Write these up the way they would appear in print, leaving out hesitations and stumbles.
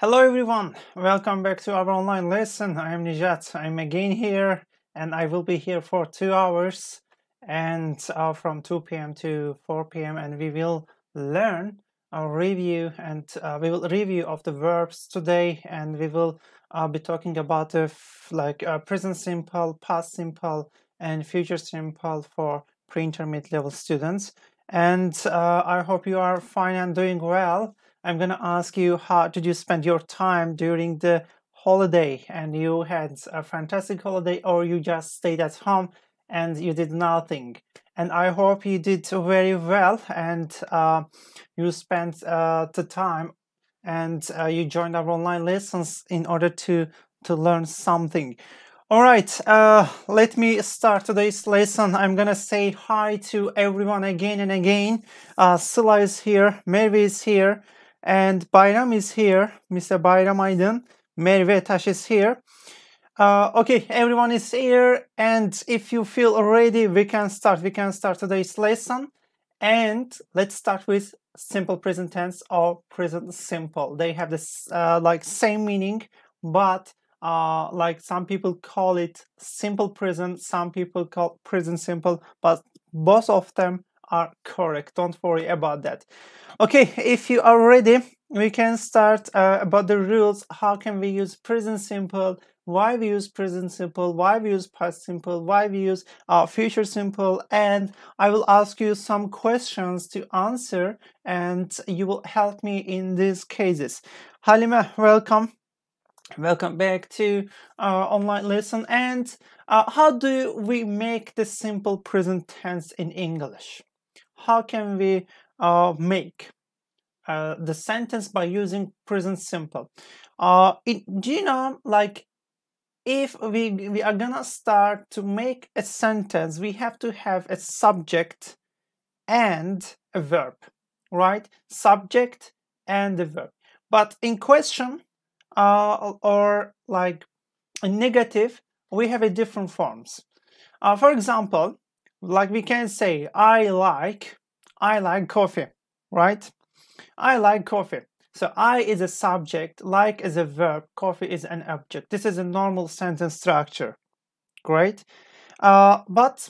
Hello everyone, welcome back to our online lesson. I am Nijat. I'm again here and I will be here for 2 hours and from 2 p.m. to 4 p.m. and we will learn a review and we will review of the verbs today, and we will be talking about the present simple, past simple and future simple for pre-intermediate level students. And I hope you are fine and doing well. I'm going to ask you, how did you spend your time during the holiday? And you had a fantastic holiday, or you just stayed at home and you did nothing? And I hope you did very well and you spent the time and you joined our online lessons in order to learn something. All right, let me start today's lesson. I'm going to say hi to everyone again and again. Sıla is here, Merve is here, and Bayram is here. Mr. Bayram Aydın, Merve Taş is here. Okay, everyone is here, and if you feel ready, we can start. We can start today's lesson, and let's start with simple present tense or present simple. They have this same meaning, but like some people call it simple present, some people call present simple, but both of them are correct. Don't worry about that. Okay, if you are ready, we can start about the rules. How can we use present simple? Why we use present simple? Why we use past simple? Why we use future simple? And I will ask you some questions to answer, and you will help me in these cases. Halime, welcome. Welcome back to our online lesson. And how do we make the simple present tense in English? How can we make the sentence by using present simple? Do you know, like, if we are gonna start to make a sentence, we have to have a subject and a verb, right? Subject and a verb. But in question or like a negative, we have a different forms. For example, like we can say, I like coffee, right? I like coffee. So I is a subject, like is a verb, coffee is an object. This is a normal sentence structure. Great. But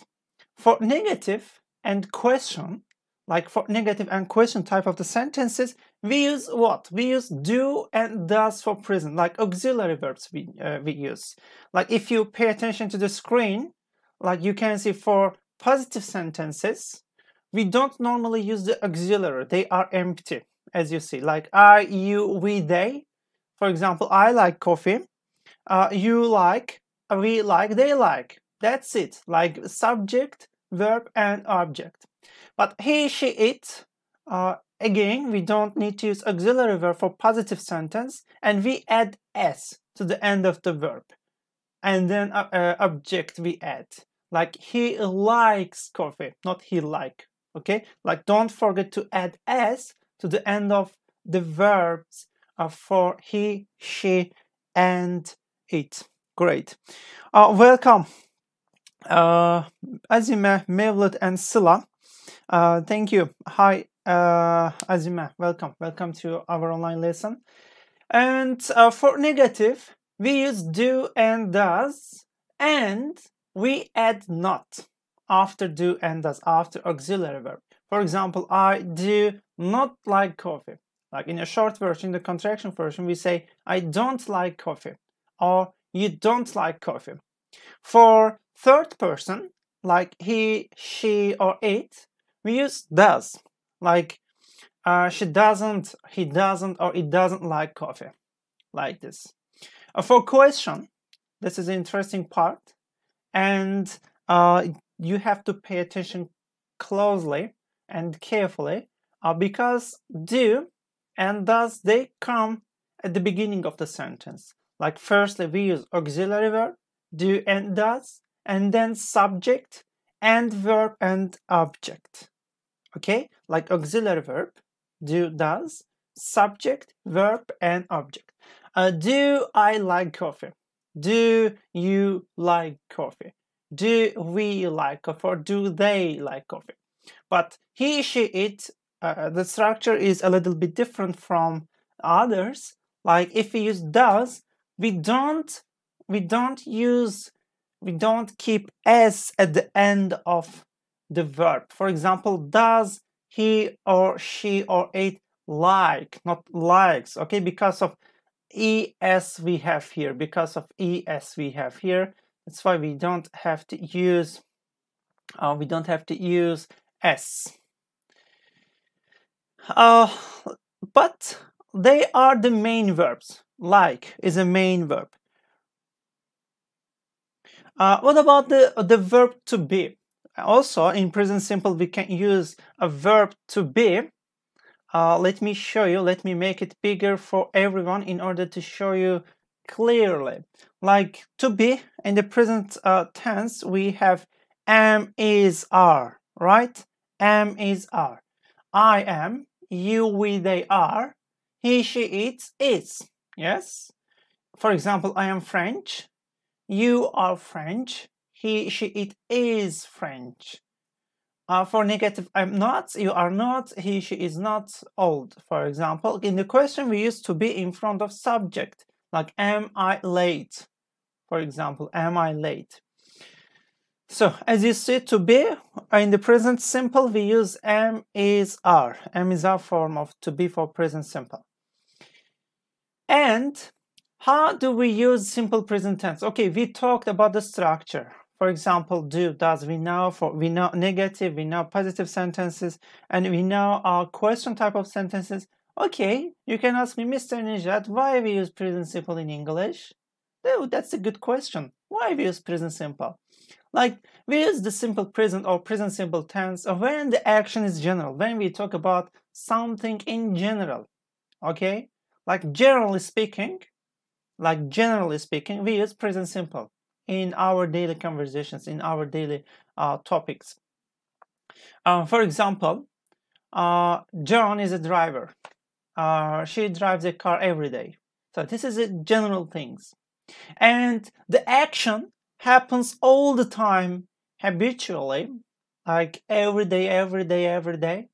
for negative and question, like for negative and question type of the sentences, we use what? We use do and does for present, like auxiliary verbs we use. Like if you pay attention to the screen, like you can see for positive sentences, we don't normally use the auxiliary. They are empty, as you see, like I, you, we, they. For example, I like coffee, you like, we like, they like. That's it, like subject, verb, and object. But he, she, it, again, we don't need to use auxiliary verb for positive sentence, and we add s to the end of the verb. And then object we add. Like he likes coffee, not he like. Okay, like don't forget to add s to the end of the verbs for he, she, and it. Great. Welcome, Azime, Mevlut, and Sıla. Thank you. Hi, Azime. Welcome. Welcome to our online lesson. And for negative, we use do and does, and we add not after do and does, after auxiliary verb. For example, I do not like coffee. Like in a short version, the contraction version, we say I don't like coffee, or you don't like coffee. For third person, like he, she, or it, we use does. Like she doesn't, he doesn't, or it doesn't like coffee. Like this. For question, this is an interesting part, and you have to pay attention closely and carefully because do and does, they come at the beginning of the sentence. Like firstly, we use auxiliary verb, do and does, and then subject and verb and object. Okay, like auxiliary verb, do, does, subject, verb, and object. Do I like coffee? Do you like coffee? Do we like coffee, or do they like coffee? But he, she, it, the structure is a little bit different from others. Like if we use does, we don't keep s at the end of the verb. For example, does he or she or it like, not likes, okay, because of es we have here, that's why we don't have to use s. But they are the main verbs. Like is a main verb. What about the verb to be? Also, in present simple, we can use a verb to be. Let me show you. Let me make it bigger for everyone in order to show you clearly. Like to be, in the present tense, we have am, is, are, right? Am, is, are. I am, you, we, they are. He, she, it, is. Yes? For example, I am French. You are French. He, she, it is French. For negative, I'm not, you are not, he, she is not old, for example. In the question, we use to be in front of subject, like am I late, for example, am I late? So, as you see, to be, in the present simple, we use am, is, are. Am is our form of to be for present simple. And how do we use simple present tense? Okay, we talked about the structure. For example, do, does, we know negative, we know positive sentences, and we know our question type of sentences. Okay, you can ask me, Mr. Nijat, why we use present simple in English? Oh, that's a good question. Why we use present simple? Like, we use the simple present or present simple tense when the action is general, when we talk about something in general, okay? Like, generally speaking, we use present simple in our daily conversations, in our daily topics. For example, John is a driver. She drives a car every day. So this is a general things. And the action happens all the time, habitually, like every day.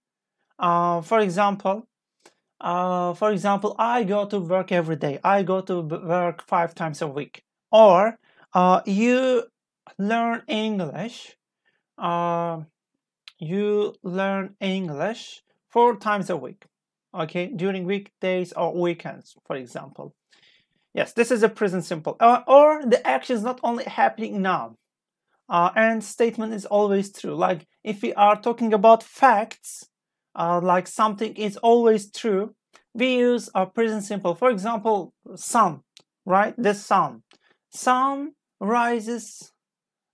For example, I go to work every day. I go to work 5 times a week. Or you learn English. You learn English 4 times a week. Okay, during weekdays or weekends, for example. Yes, this is a present simple. Or the action is not only happening now. And statement is always true. Like if we are talking about facts, like something is always true, we use a present simple. For example, sun, right? The sun. Sun rises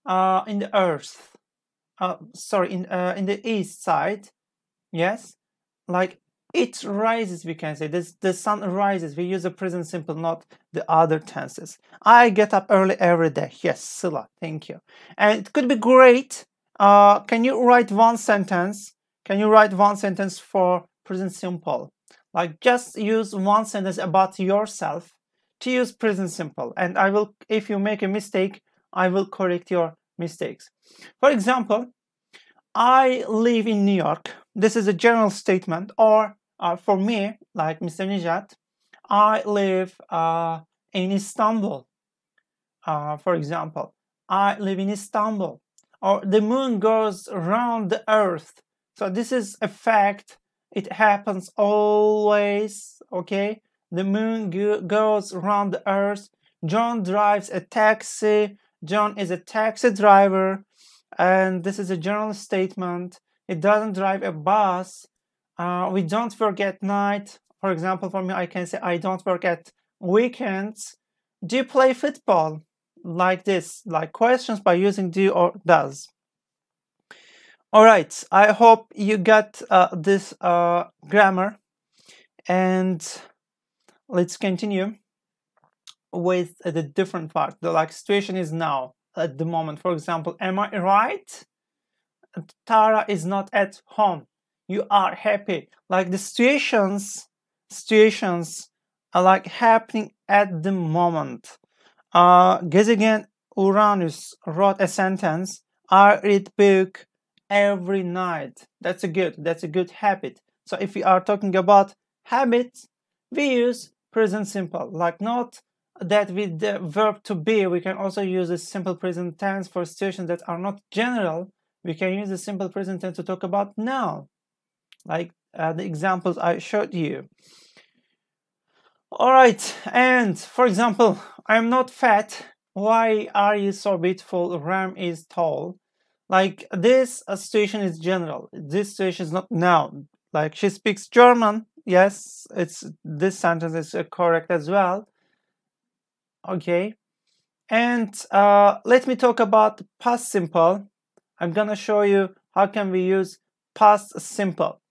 in the earth. In the east side. Yes, like it rises, we can say. The sun rises. We use a present simple, not the other tenses. I get up early every day. Yes, Sila, thank you. And it could be great. Can you write one sentence? Can you write one sentence for present simple? Like just use one sentence about yourself to use present simple. And I will, if you make a mistake, I will correct your mistakes. For example, I live in New York. This is a general statement. Or for me, like Mr. Nijat, I live in Istanbul. For example, I live in Istanbul. Or the moon goes around the earth. So this is a fact. It happens always, okay? The moon goes around the earth. John drives a taxi. John is a taxi driver. And this is a general statement. It doesn't drive a bus. We don't work at night. For example, for me, I can say I don't work at weekends. Do you play football? Like this, like questions by using do or does. All right, I hope you got this grammar. And let's continue with the different part. The like situation is now at the moment. For example, am I right? Tara is not at home. You are happy. Like the situations are like happening at the moment. Gezegen Uranus wrote a sentence. I read book every night. That's a good habit. So if we are talking about habits, we use present simple. Like, not that with the verb to be, we can also use the simple present tense for situations that are not general. We can use the simple present tense to talk about now, like the examples I showed you. All right, and for example, I'm not fat. Why are you so beautiful? Ram is tall. Like, this situation is general. This situation is not noun. Like, she speaks German. Yes, this sentence is correct as well. Okay, and let me talk about past simple. I'm gonna show you how can we use past simple.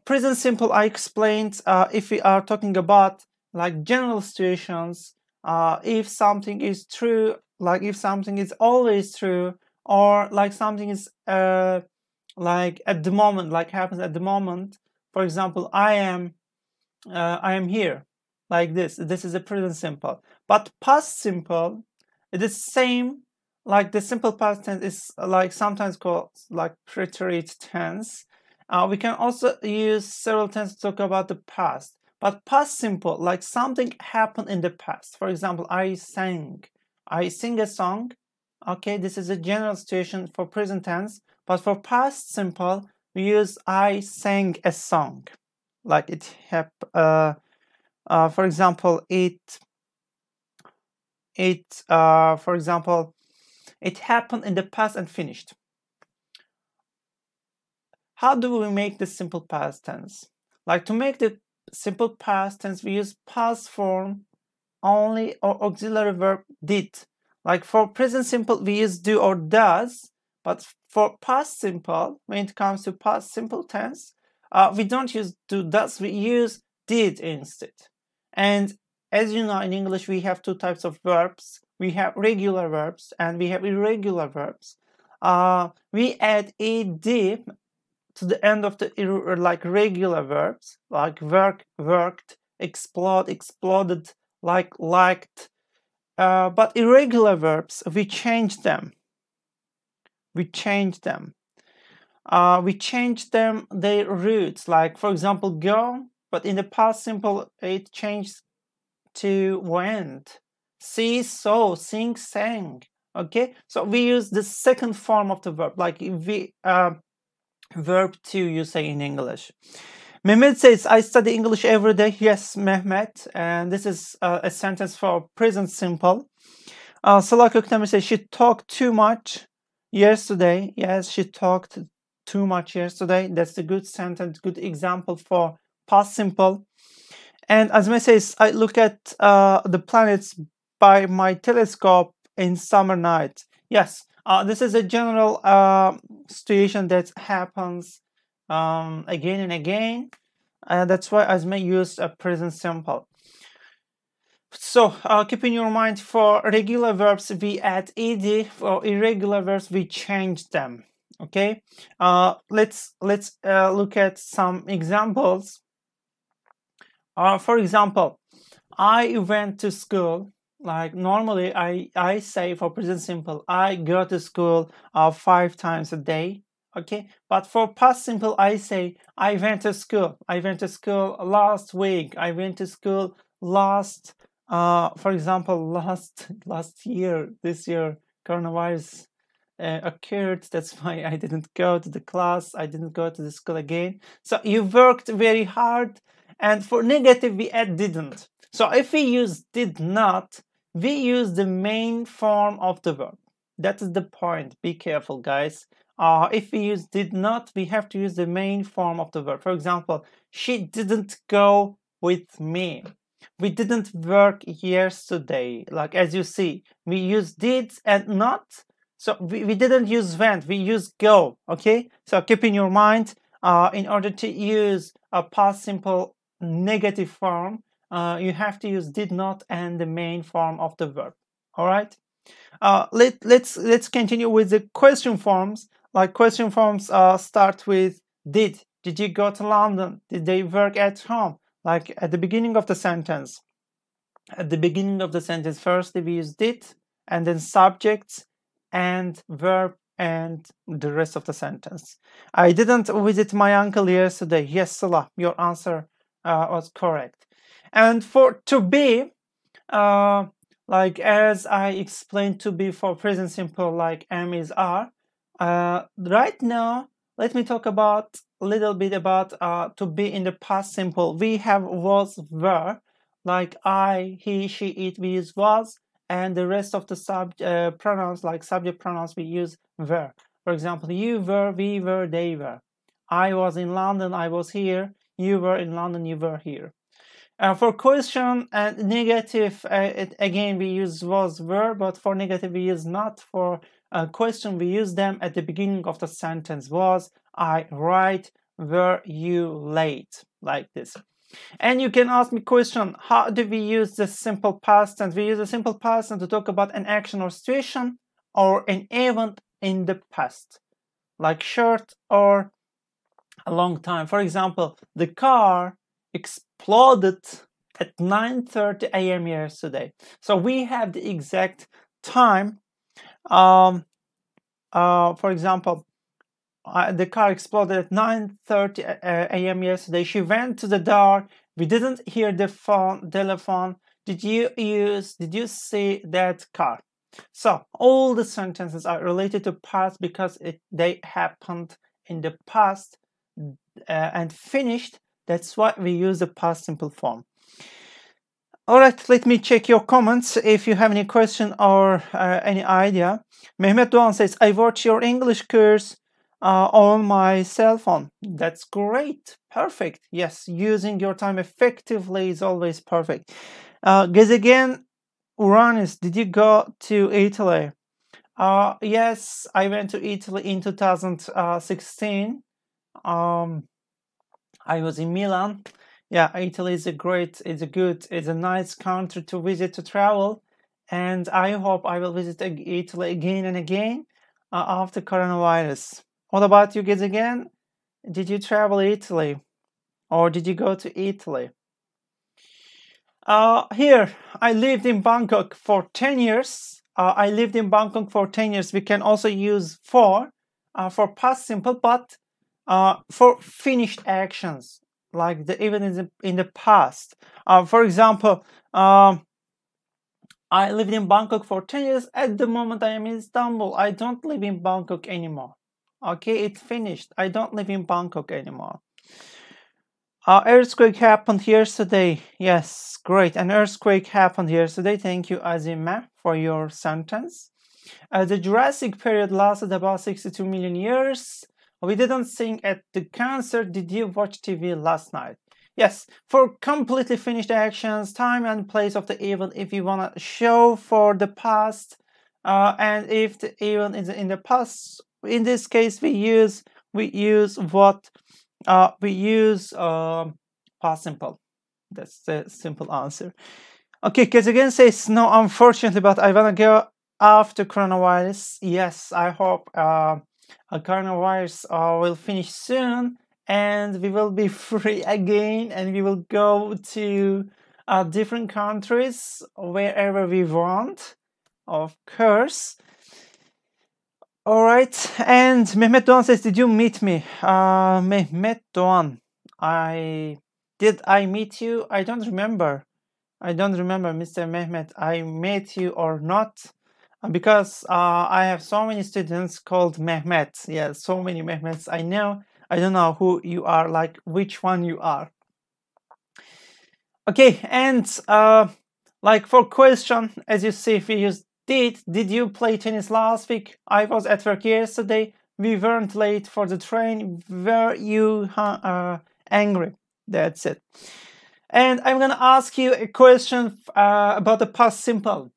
Present simple, I explained, if we are talking about like general situations, if something is true, like if something is always true, or like something is like at the moment, like happens at the moment. For example, I am here, like this. This is a present simple. But past simple, it is same. Like the simple past tense is like sometimes called like preterite tense. We can also use several tenses to talk about the past. But past simple, like something happened in the past. For example, I sing a song. Okay, this is a general situation for present tense. But for past simple, we use I sang a song. Like it happened. For example, for example, it happened in the past and finished. How do we make the simple past tense? Like, to make the simple past tense, we use past form only or auxiliary verb did. Like for present simple, we use do or does. But for past simple, when it comes to past simple tense, we don't use do, does, we use did instead. And as you know, in English, we have two types of verbs. We have regular verbs and we have irregular verbs. We add ed to the end of the like regular verbs, like work, worked, explode, exploded, like, liked. But irregular verbs, we change them. We change them their roots. Like, for example, go, but in the past simple, it changed to went. See, saw, sing, sang. Okay, so we use the second form of the verb, like we verb to, you say in English. Mehmet says, I study English every day. Yes, Mehmet. And this is a sentence for present simple. Salah Köktemir says, she talked too much yesterday. Yes, she talked too much yesterday. That's a good sentence, good example for past simple. And Azme says, I look at the planets by my telescope in summer night. Yes, this is a general situation that happens again and again. That's why Azme used a present simple. So keep in your mind, for regular verbs, we add ed. For irregular verbs, we change them. Okay, let's look at some examples. For example, I went to school. Like normally, I say for present simple, I go to school 5 times a day. Okay, but for past simple, I say I went to school. I went to school last week. I went to school last, for example, last year. This year, coronavirus occurred. That's why I didn't go to the class. I didn't go to the school again. So you worked very hard. And for negative, we add didn't. So if we use did not, we use the main form of the verb. That is the point. Be careful, guys. If we use did not, we have to use the main form of the verb. For example, she didn't go with me. We didn't work yesterday. Like, as you see, we use did and not. So we didn't use went, we use go. Okay, so keep in your mind, in order to use a past simple negative form, you have to use did not and the main form of the verb. All right, let's continue with the question forms. Like, question forms start with did you go to London? Did they work at home? Like at the beginning of the sentence. At the beginning of the sentence, firstly we use did, and then subjects and verb and the rest of the sentence. I didn't visit my uncle yesterday. Yes, Salah, your answer was correct. And for to be, like as I explained, to be for present simple, like am, is, are. Right now, let me talk about a little bit about to be in the past simple. We have was, were, like I, he, she, it, we use was, and the rest of the pronouns, like subject pronouns, we use were. For example, you were, we were, they were. I was in London, I was here. You were in London, you were here. For question and negative, again we use was, were, but for negative we use not. For question we use them at the beginning of the sentence. Was I right? Were you late? Like this. And you can ask me question, how do we use the simple past tense? We use the simple past tense to talk about an action or situation or an event in the past, like short or a long time. For example, the car exploded at 9:30 a.m. yesterday. So we have the exact time. For example, the car exploded at 9:30 a.m. yesterday. She went to the door. We didn't hear the telephone. Did you see that car? So all the sentences are related to past because they happened in the past and finished. That's why we use the past simple form. All right, let me check your comments if you have any question or any idea. Mehmet Doğan says, I watch your English course on my cell phone. That's great. Perfect. Yes, using your time effectively is always perfect. Gezegen Uranus, did you go to Italy? Yes, I went to Italy in 2016. I was in Milan. Yeah, Italy is it's a nice country to visit, to travel. And I hope I will visit Italy again and again after coronavirus. What about you guys again? Did you travel Italy? Or did you go to Italy? Here, I lived in Bangkok for 10 years. I lived in Bangkok for 10 years. We can also use for past simple, but for finished actions, like the event in the past. For example, I lived in Bangkok for 10 years. At the moment, I am in Istanbul. I don't live in Bangkok anymore. Okay, it's finished. I don't live in Bangkok anymore. Earthquake happened yesterday. Yes, great. An earthquake happened yesterday. Thank you, Azime, for your sentence. The Jurassic period lasted about 62 million years. We didn't sing at the concert. Did you watch TV last night? Yes, for completely finished actions, time and place of the event, if you want to show for the past, and if the event is in the past, in this case we use what? We use past simple. That's the simple answer. Okay, Kezigen says, no, unfortunately, but I want to go after coronavirus. Yes, I hope coronavirus will finish soon and we will be free again and we will go to different countries wherever we want, of course. All right, and Mehmet Doğan says, did you meet me? Mehmet Doğan, did I meet you? I don't remember. Mr. Mehmet, I met you or not, because I have so many students called Mehmet. Yeah, so many Mehmets I know. I don't know who you are, like which one you are. Okay, and like for question, as you see, we use did you play tennis last week? I was at work yesterday. We weren't late for the train. Were you angry? That's it. And I'm gonna ask you a question about the past simple.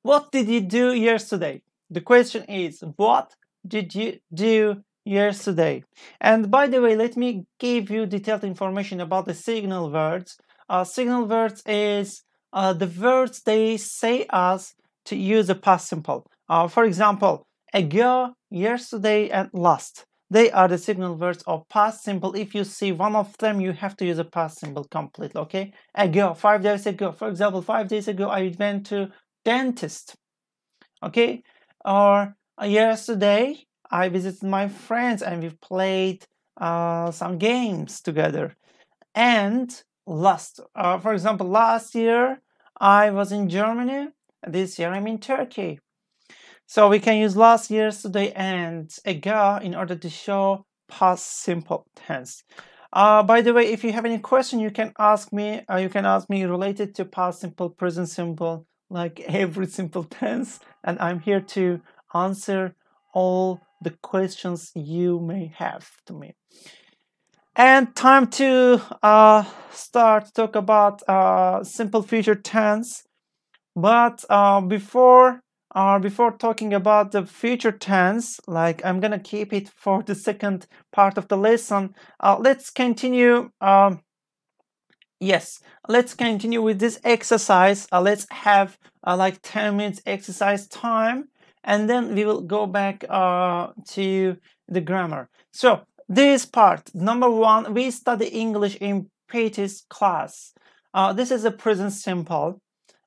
What did you do yesterday? The question is, what did you do yesterday? And by the way, let me give you detailed information about the signal words. Signal words is the words they say us to use a past simple. For example, ago, yesterday, and last. They are the signal words of past simple. If you see one of them, you have to use a past simple completely, okay? Ago, 5 days ago. For example, 5 days ago, I went to dentist, okay? Or yesterday, I visited my friends and we played some games together. And last. For example, last year I was in Germany. This year I'm in Turkey. So we can use last, yesterday, and ago in order to show past simple tense. By the way, if you have any question, you can ask me. You can ask me related to past simple, present simple, like every simple tense, and I'm here to answer all the questions you may have to me. And time to start to talk about simple future tense. But before talking about the future tense, like I'm gonna keep it for the second part of the lesson. Let's continue. Yes, let's continue with this exercise. Let's have like 10 minutes exercise time, and then we will go back to the grammar. So this part, number one, we study English in Peter's class. This is a present simple.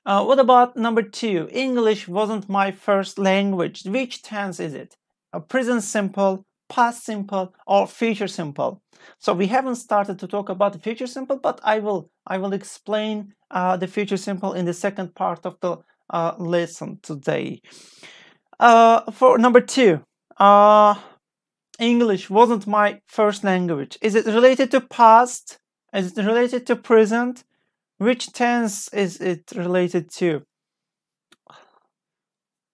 What about number two? English wasn't my first language. Which tense is it? A present simple, past simple, or future simple? So we haven't started to talk about the future simple, but I will explain the future simple in the second part of the lesson today. For number two, English wasn't my first language. Is it related to past? Is it related to present? Which tense is it related to?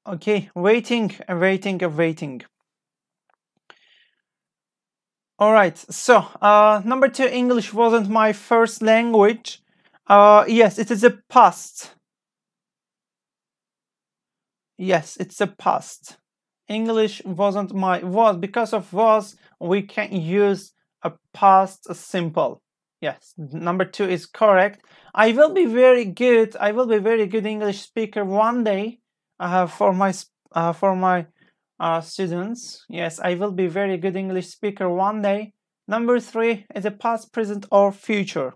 Okay, waiting. All right, so number two, English wasn't my first language. Yes, it is a past. Yes, it's a past. English wasn't was. Because of was, we can use a past simple. Yes, number two is correct. I will be very good English speaker one day for my students. Yes, I will be very good English speaker one day. Number three is a past, present, or future.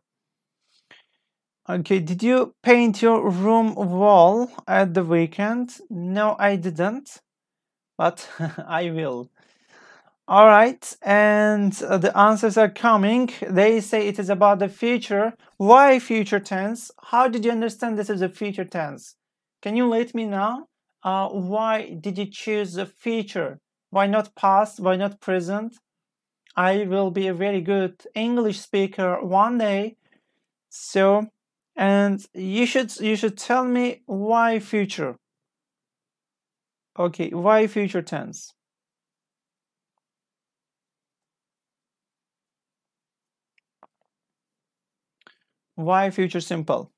Okay, did you paint your room wall at the weekend? No, I didn't, but I will. All right, and the answers are coming. They say it is about the future. Why future tense? How did you understand this is a future tense? Can you let me know? Why did you choose the future? Why not past? Why not present? I will be a very good English speaker one day. So, and you should tell me why future. Okay, why future tense? Why future simple?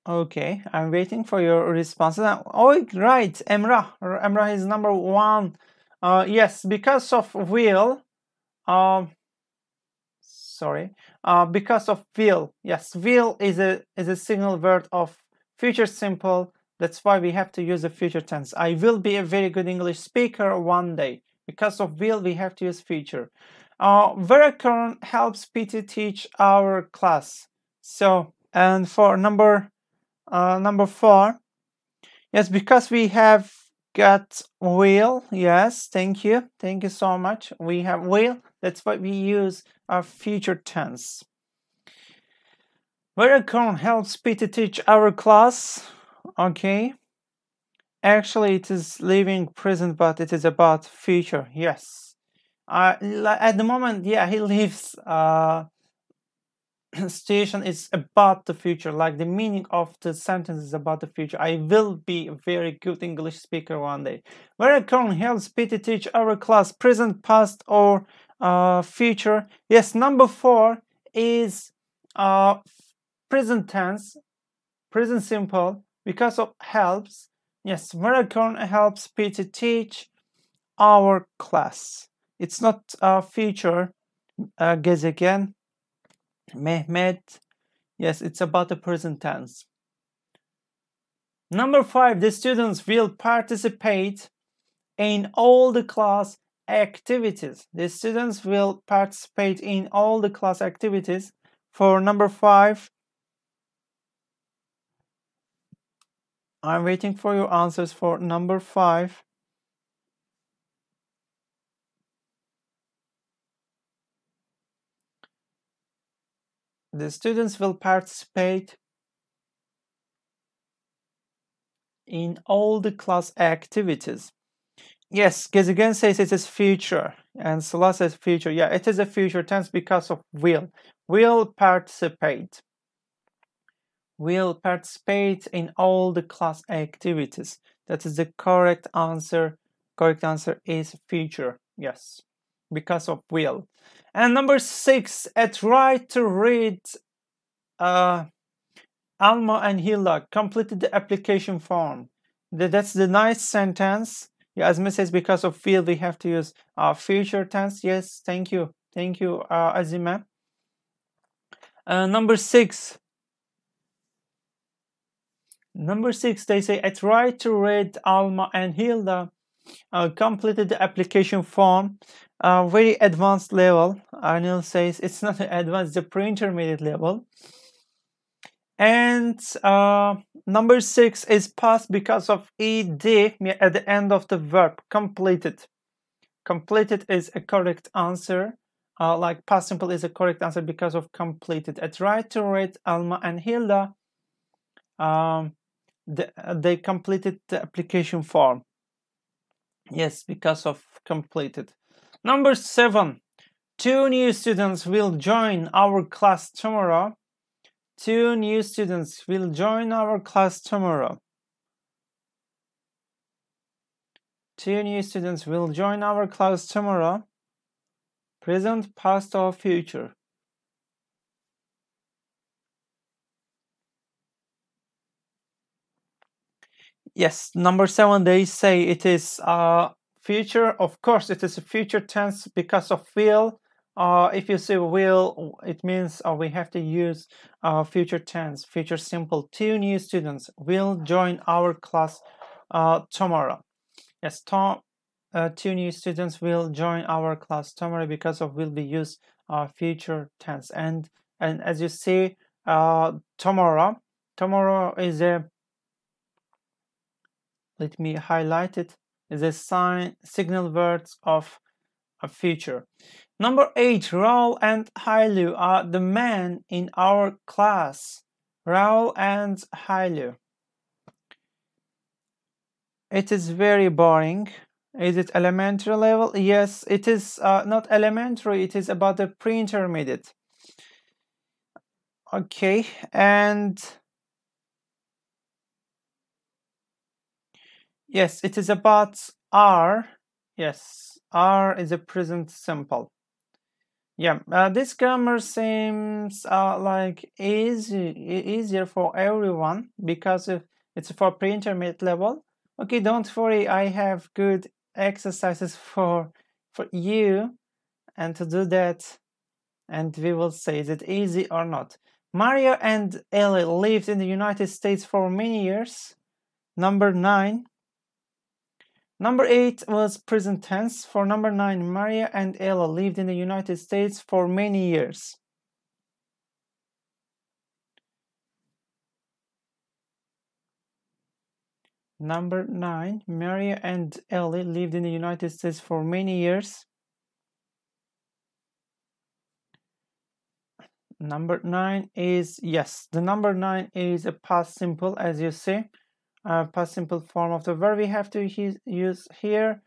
Okay, I'm waiting for your responses. Oh, right, Emrah is number one. Yes, because of will. Because of will. Yes, will is a single word of future simple. That's why we have to use the future tense. I will be a very good English speaker one day. Because of will, we have to use future. Verb helps Peter teach our class. So, and for number four, yes, because we have got will. Yes, thank you so much. We have will. That's why we use our future tense. Verb helps Peter teach our class. Okay. Actually, it is living present, but it is about future. Yes. At the moment, yeah, he lives. Situation is about the future. Like the meaning of the sentence is about the future. I will be a very good English speaker one day. Verb helps Peter teach our class. Present, past, or future. Yes, number four is present tense, present simple, because of helps. Yes, verb helps Peter teach our class. It's not future. Gezegen, Mehmet. Yes, it's about the present tense. Number five, the students will participate in all the class activities. The students will participate in all the class activities. For number five, I'm waiting for your answers for number five. The students will participate in all the class activities. Yes, Gezegen says it is future, and Salah says future. Yeah, it is a future tense because of will. Will participate. Will participate in all the class activities. That is the correct answer. Correct answer is future. Yes, because of will. And number 6, try to read. Alma and Hilda completed the application form. That's the nice sentence. Yeah, as says, because of will, we have to use future tense. Yes, thank you. Thank you, Azime. Number 6. Number 6, they say, try to read Alma and Hilda completed the application form. Very advanced level. Arnil says it's not advanced, the pre-intermediate level. And number 6 is past because of ed at the end of the verb. Completed. Completed is a correct answer. Like past simple is a correct answer because of completed. Try to read Alma and Hilda. They completed the application form. Yes, because of completed. Number 7. 2 new students will join our class tomorrow. 2 new students will join our class tomorrow. 2 new students will join our class tomorrow. Present, past, or future. Yes, number 7, they say it is future. Of course, it is a future tense because of will. If you say will, it means we have to use future tense, future simple. 2 new students will join our class tomorrow. Yes, 2 new students will join our class tomorrow because of will be used future tense. And as you see, tomorrow is a, let me highlight it, is a signal words of a future. Number 8, Raul and Hailu are the men in our class. Raul and Hailu. It is very boring. Is it elementary level? Yes, it is not elementary. It is about the pre-intermediate. Okay, and yes, it is about are. Yes, are is a present simple. Yeah, this grammar seems like easier for everyone because it's for pre-intermediate level. Okay, don't worry, I have good exercises for you, and to do that, and we will say is it easy or not. Maria and Ellie lived in the United States for many years. Number 9. Number 8 was present tense. For number 9, Maria and Ella lived in the United States for many years. Number 9, Maria and Ellie lived in the United States for many years. Number 9 is, yes, the number 9 is a past simple, as you see. Past simple form of the verb we have to use here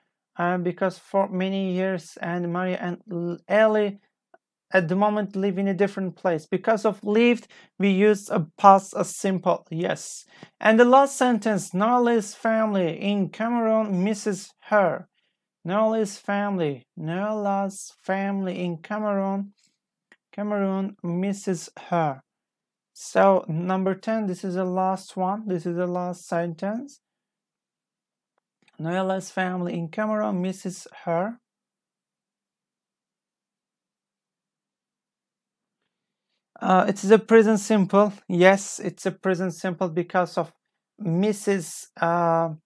because for many years, and Maria and Ellie at the moment live in a different place. Because of lived, we use a past simple, yes. And the last sentence, Nola's family in Cameroon misses her. Nola's family in Cameroon misses her. So number 10, this is the last one. This is the last sentence. Noela's family in Cameroon misses her. It's a present simple. Yes, it's a present simple because of misses. It's a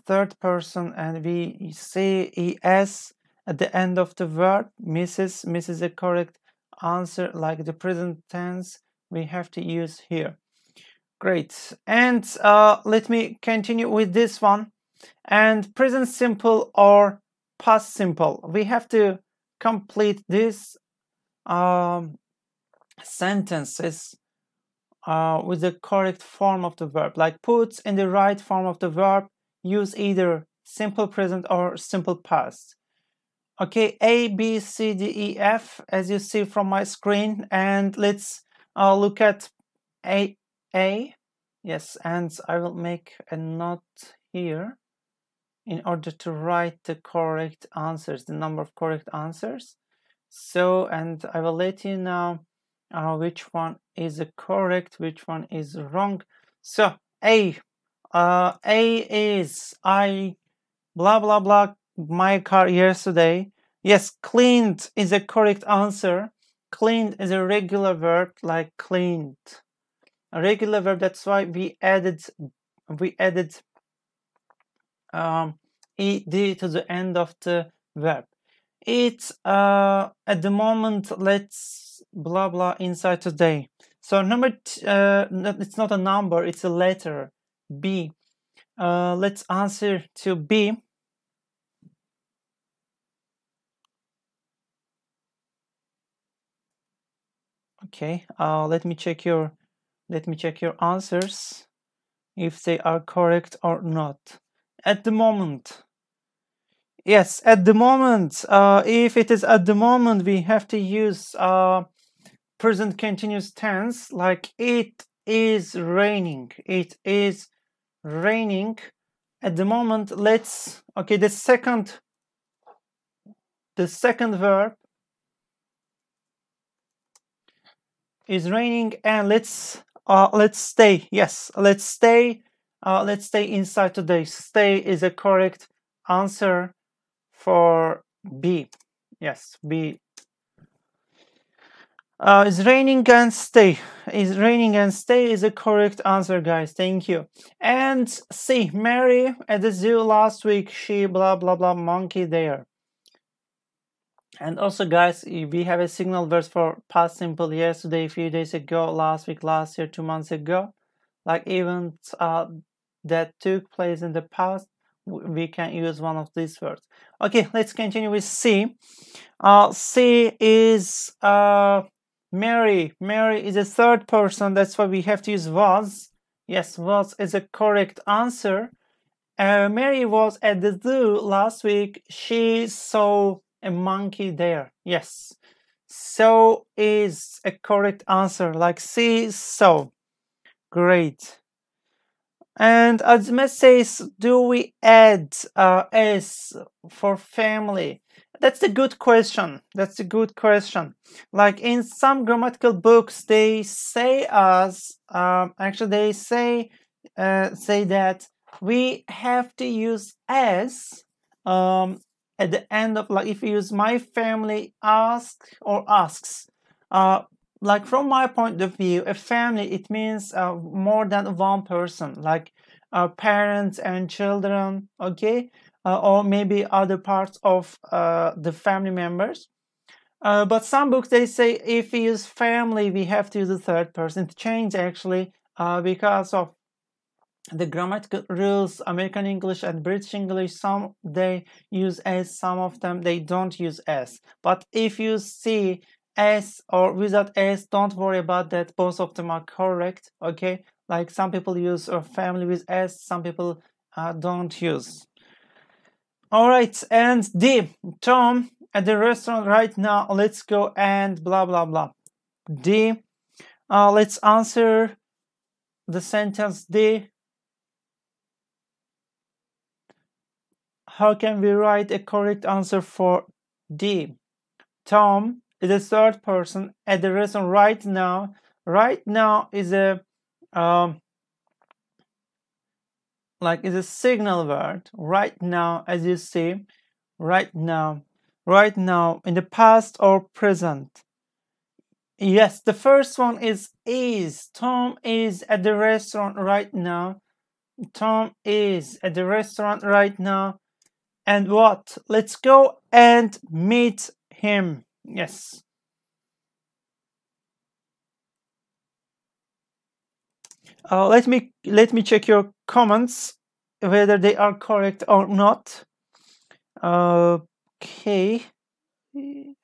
third person, and we say es at the end of the verb. Misses is a correct answer, like the present tense we have to use here. Great. And let me continue with this one. And present simple or past simple, we have to complete this sentences with the correct form of the verb, like put in the right form of the verb, use either simple present or simple past. Okay, A, B, C, D, E, F, as you see from my screen, and let's look at A. Yes, and I will make a note here in order to write the correct answers, the number of correct answers. So, and I will let you know which one is correct, which one is wrong. So, A is I blah blah blah my car yesterday. Yes, cleaned is a correct answer. Cleaned is a regular verb, like cleaned. A regular verb, that's why we added ed to the end of the verb. It's at the moment, let's blah blah inside today. So number it's not a number, it's a letter, B. Let's answer to B. Okay, let me check your answers if they are correct or not. At the moment, yes, at the moment, if it is at the moment, we have to use present continuous tense, like it is raining. It is raining at the moment. Let's, okay, the second verb is raining, and let's stay. Yes, let's stay inside today. Stay is a correct answer for B. Yes, B. Is raining and stay. Is raining and stay is a correct answer, guys. Thank you. And C, Mary at the zoo last week. She blah blah blah monkey there. And also, guys, we have a signal verb for past simple. Yesterday, a few days ago, last week, last year, 2 months ago. Like events that took place in the past, we can use one of these words. Okay, let's continue with C. C is Mary. Mary is a third person. That's why we have to use was. Yes, was is a correct answer. Mary was at the zoo last week. She saw a monkey there. Yes. So is a correct answer, like C, so. Great. And Azmet says, do we add S for family? That's a good question. That's a good question. Like in some grammatical books, they say actually they say that we have to use S at the end of, like, if you use my family asks. Like from my point of view, a family, it means more than one person, like parents and children, okay, or maybe other parts of the family members. But some books, they say if we use family, we have to use the third person. It changed actually because of the grammatical rules. American English and British English, some they use S, some of them they don't use S. But if you see S or without S, don't worry about that. Both of them are correct, okay? Like some people use a family with S, some people don't use. All right, and D, Tom at the restaurant right now. Let's go and blah, blah, blah. D, let's answer the sentence D. How can we write a correct answer for D? Tom is a third person at the restaurant right now. Right now is a is a signal word. Right now, as you see, right now in the past or present. Yes, the first one is. Tom is at the restaurant right now. Tom is at the restaurant right now. And what? Let's go and meet him. Yes. Let me check your comments whether they are correct or not. Okay.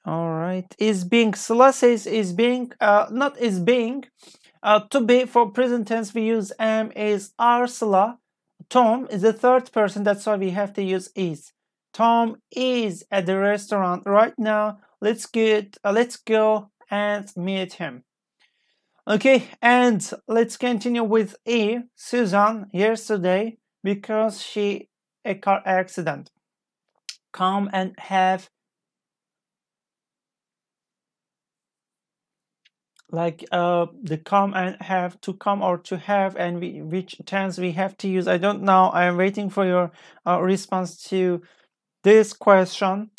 All right. Is being. Sıla says is being. Not is being. To be for present tense we use am, is, are. Sıla. Tom is the third person. That's why we have to use is. Tom is at the restaurant right now. Let's go and meet him. Okay, and let's continue with E. Susan yesterday because she a car accident. Come and have, like the come and have, to come or to have, and which tense we have to use. I don't know. I'm waiting for your response to this question.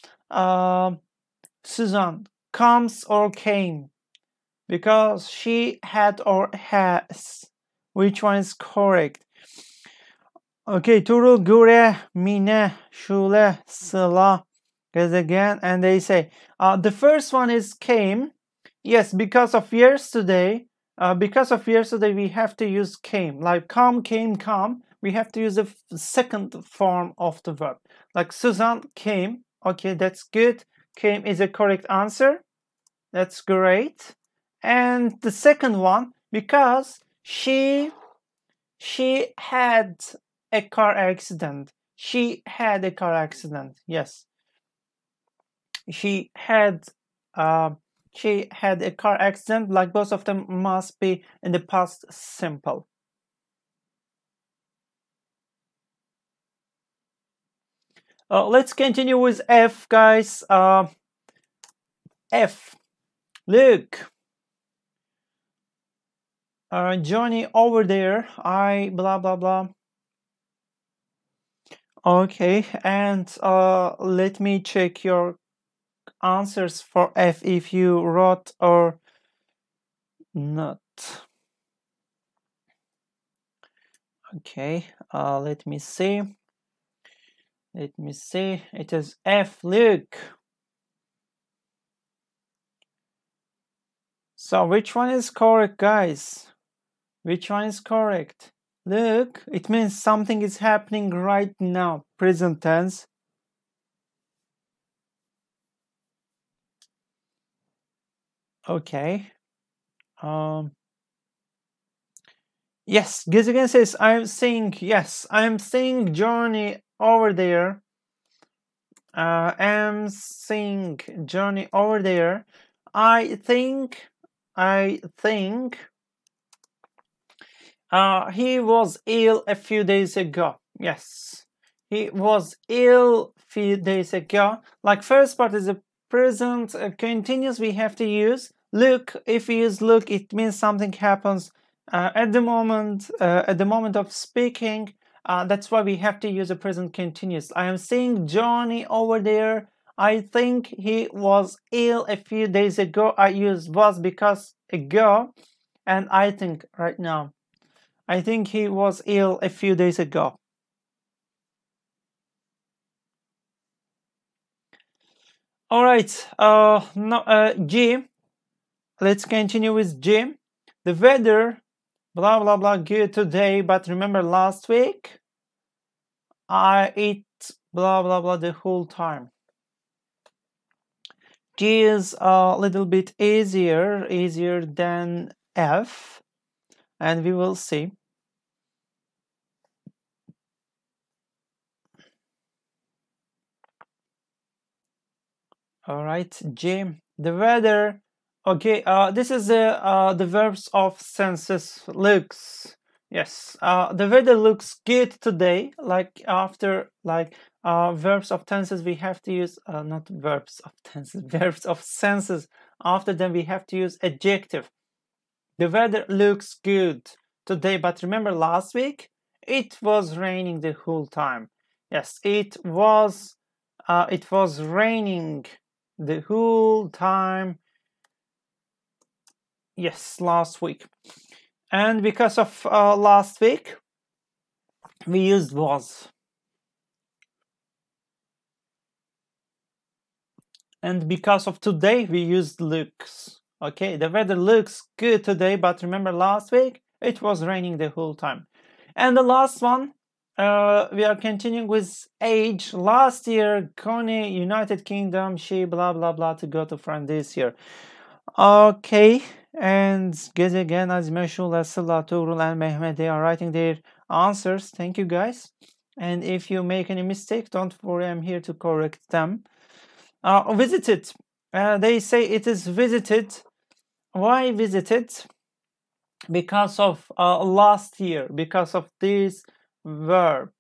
Susan comes or came because she had or has. Which one is correct? Okay, Turul, Gure, Mine, Şule, Sıla, again, and they say the first one is came. Yes, because of yesterday. Because of yesterday, we have to use came. Like come, came, come. We have to use the second form of the verb. Like Susan came. Okay, that's good. Came is a correct answer. That's great. And the second one, because she had a car accident. She had a car accident. Yes. She had a car accident. Like both of them must be in the past simple. Let's continue with F, guys. F. Look. Johnny over there. I blah blah blah. Okay, and let me check your answers for F if you wrote or not. Okay, let me see. It is F. Look. So which one is correct, guys? Which one is correct? Look, it means something is happening right now. Present tense. Okay. Yes, Gizigan says, I'm seeing Johnny over there. I'm seeing Johnny over there. I think he was ill a few days ago. Yes, he was ill a few days ago. Like first part is a present continuous. We have to use look. If we use look, it means something happens at the moment of speaking. That's why we have to use a present continuous. I am seeing Johnny over there. I think he was ill a few days ago. I use was because ago, and I think right now. I think he was ill a few days ago. All right, G. Let's continue with G. The weather, blah blah blah, good today, but remember last week I ate blah blah blah the whole time. G is a little bit easier than F, and we will see. All right, G. The weather. Okay, this is the verbs of senses. Looks. Yes, the weather looks good today. Like after verbs of tenses, we have to use not verbs of tenses, verbs of senses. After them, we have to use adjective. The weather looks good today, but remember last week it was raining the whole time. Yes, it was raining the whole time. Yes, last week. And because of last week, we used was. And because of today, we used looks. Okay, the weather looks good today, but remember last week, it was raining the whole time. And the last one, we are continuing with age. Last year, Connie, United Kingdom, she blah blah blah to go to France this year. Okay, and Gezegen, Azmeşul, Asila, Tuğrul, and Mehmet, they are writing their answers. Thank you, guys. And if you make any mistake, don't worry, I'm here to correct them. Visited. They say it is visited. Why visited? Because of last year, because of this verb,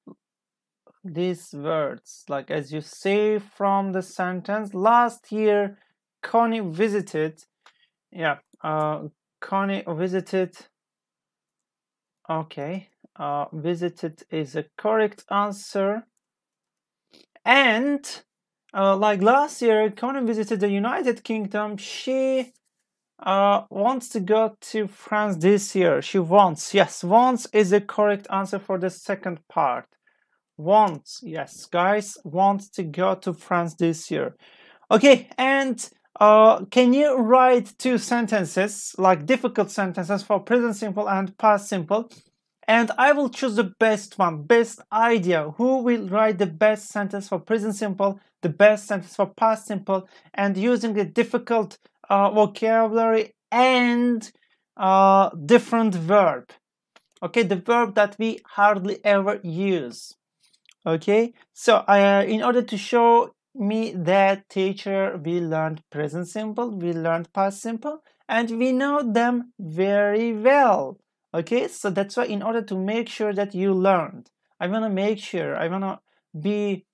these words, like as you say from the sentence, last year Connie visited. Yeah, Connie visited. Okay, visited is a correct answer. And like last year Connie visited the United Kingdom. She wants to go to France this year. She wants. Yes, wants is the correct answer for the second part. Wants. Yes, guys, wants to go to France this year. Okay, and can you write two sentences, like difficult sentences for present simple and past simple? And I will choose the best one, best idea. Who will write the best sentence for present simple, the best sentence for past simple, and using the difficult vocabulary and different verb. Okay, the verb that we hardly ever use. Okay, so in order to show me that, teacher, we learned present simple, we learned past simple, and we know them very well. Okay, so that's why in order to make sure that you learned, I want to make sure, I want to be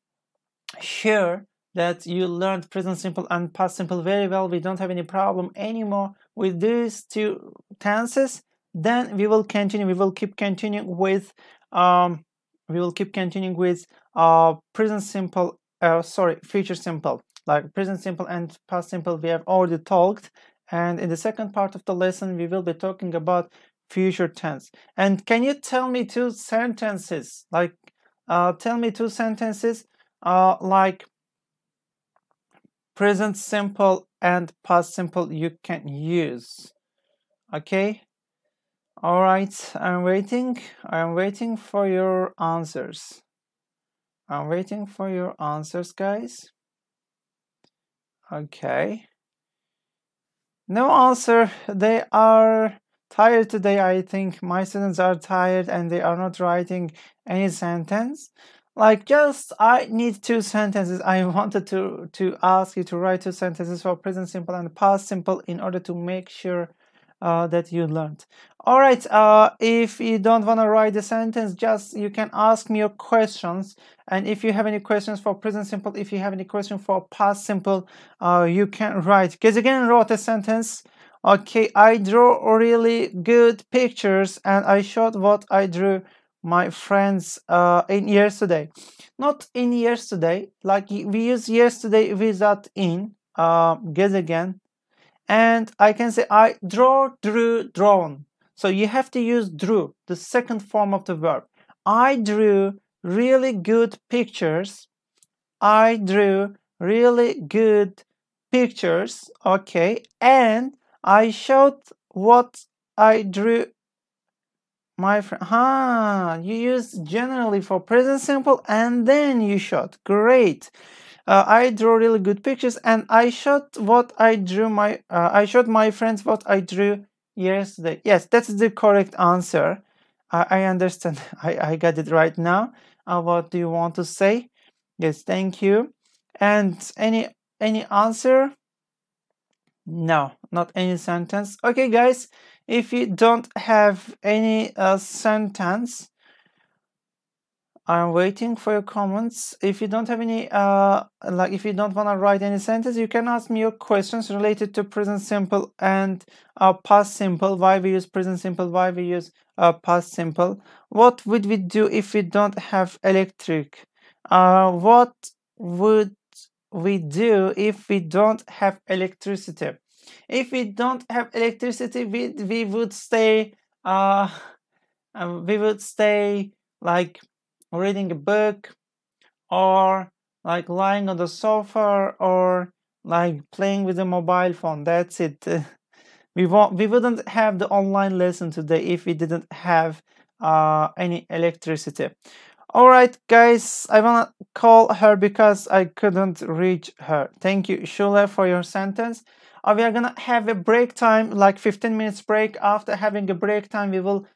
sure that you learned present simple and past simple very well. We don't have any problem anymore with these two tenses. Then we will continue. We will keep continuing with present simple. Future simple. Like present simple and past simple, we have already talked. And in the second part of the lesson, we will be talking about future tense. And can you tell me two sentences? Like, tell me two sentences. Like present simple and past simple you can use. Okay, all right, I'm waiting for your answers. I'm waiting for your answers, guys. Okay, no answer. They are tired today. I think my students are tired and they are not writing any sentence. Like, just I need two sentences. I wanted to ask you to write two sentences for present simple and past simple in order to make sure that you learned. All right, if you don't want to write the sentence, just you can ask me your questions. And if you have any questions for present simple, if you have any question for past simple, you can write. Because again, wrote a sentence. Okay, I draw really good pictures and I showed what I drew my friends in yesterday. Not in yesterday, like we use yesterday without in, guess again. And I can say I draw, drew, drawn. So you have to use drew, the second form of the verb. I drew really good pictures. I drew really good pictures. Okay, and I showed what I drew my friend. You use generally for present simple and then you showed. Great. I draw really good pictures and I showed what I drew I showed my friends what I drew yesterday. Yes, that's the correct answer. I understand. I got it right now. What do you want to say? Yes, thank you. And any answer? No, not any sentence. Okay, guys, if you don't have any sentence, I'm waiting for your comments. If you don't have any, if you don't want to write any sentence, you can ask me your questions related to present simple and past simple. Why we use present simple? Why we use past simple? What would we do if we don't have electric? What would we do if we don't have electricity? If we don't have electricity, we would stay. We would stay like reading a book, or like lying on the sofa, or like playing with a mobile phone. That's it. We wouldn't have the online lesson today if we didn't have any electricity. Alright guys, I wanna call her because I couldn't reach her. Thank you, Shule, for your sentence. We are gonna have a break time, like 15 minutes break. After having a break time, we will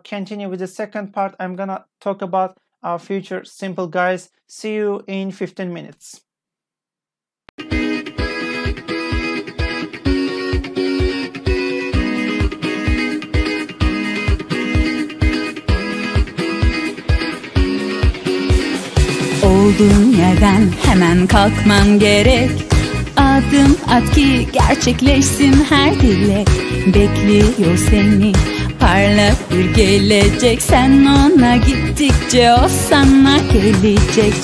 continue with the second part. I'm gonna talk about our future simple guys. See you in 15 minutes. Olduğun yerden hemen kalkman gerek. Adım at ki gerçekleşsin her dilek. Bekliyor seni parlak bir gelecek. Sen ona gittikçe o sana gelecek.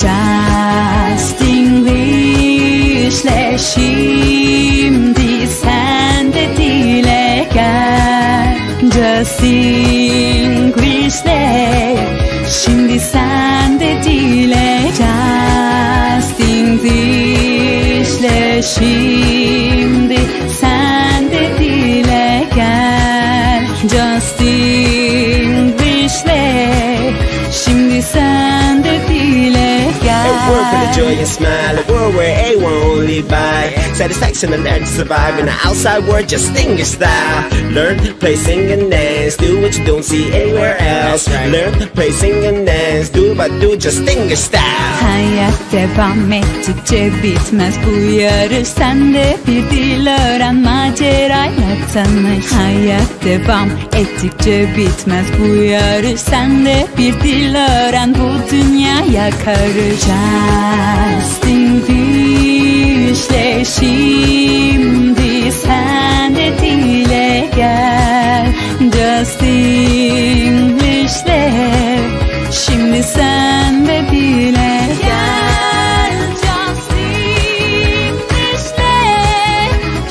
Justinglishle şimdi sen de dile gel. Justinglishle şimdi sen de dile gel. Justinglishle şimdi sen de dile gel. Justinglishle şimdi sen de dile gel. A world with a joy and smile, a world where everyone only by satisfaction and learn to survive in the outside world. Justinglishe style. Learn, play, sing and dance. Do what you don't see anywhere else. Learn, play, sing and dance. Do but do Justinglishe style. Hayat devam ettikçe bitmez bu yarış. Sen de bir dil öğren, macerayla tanış. Hayat devam ettikçe bitmez bu yarış. Sen de bir dil öğren, bu dünyaya karış. Justinglishle şimdi sen de dile gel. Justinglishle şimdi sen de dile gel. Justinglishle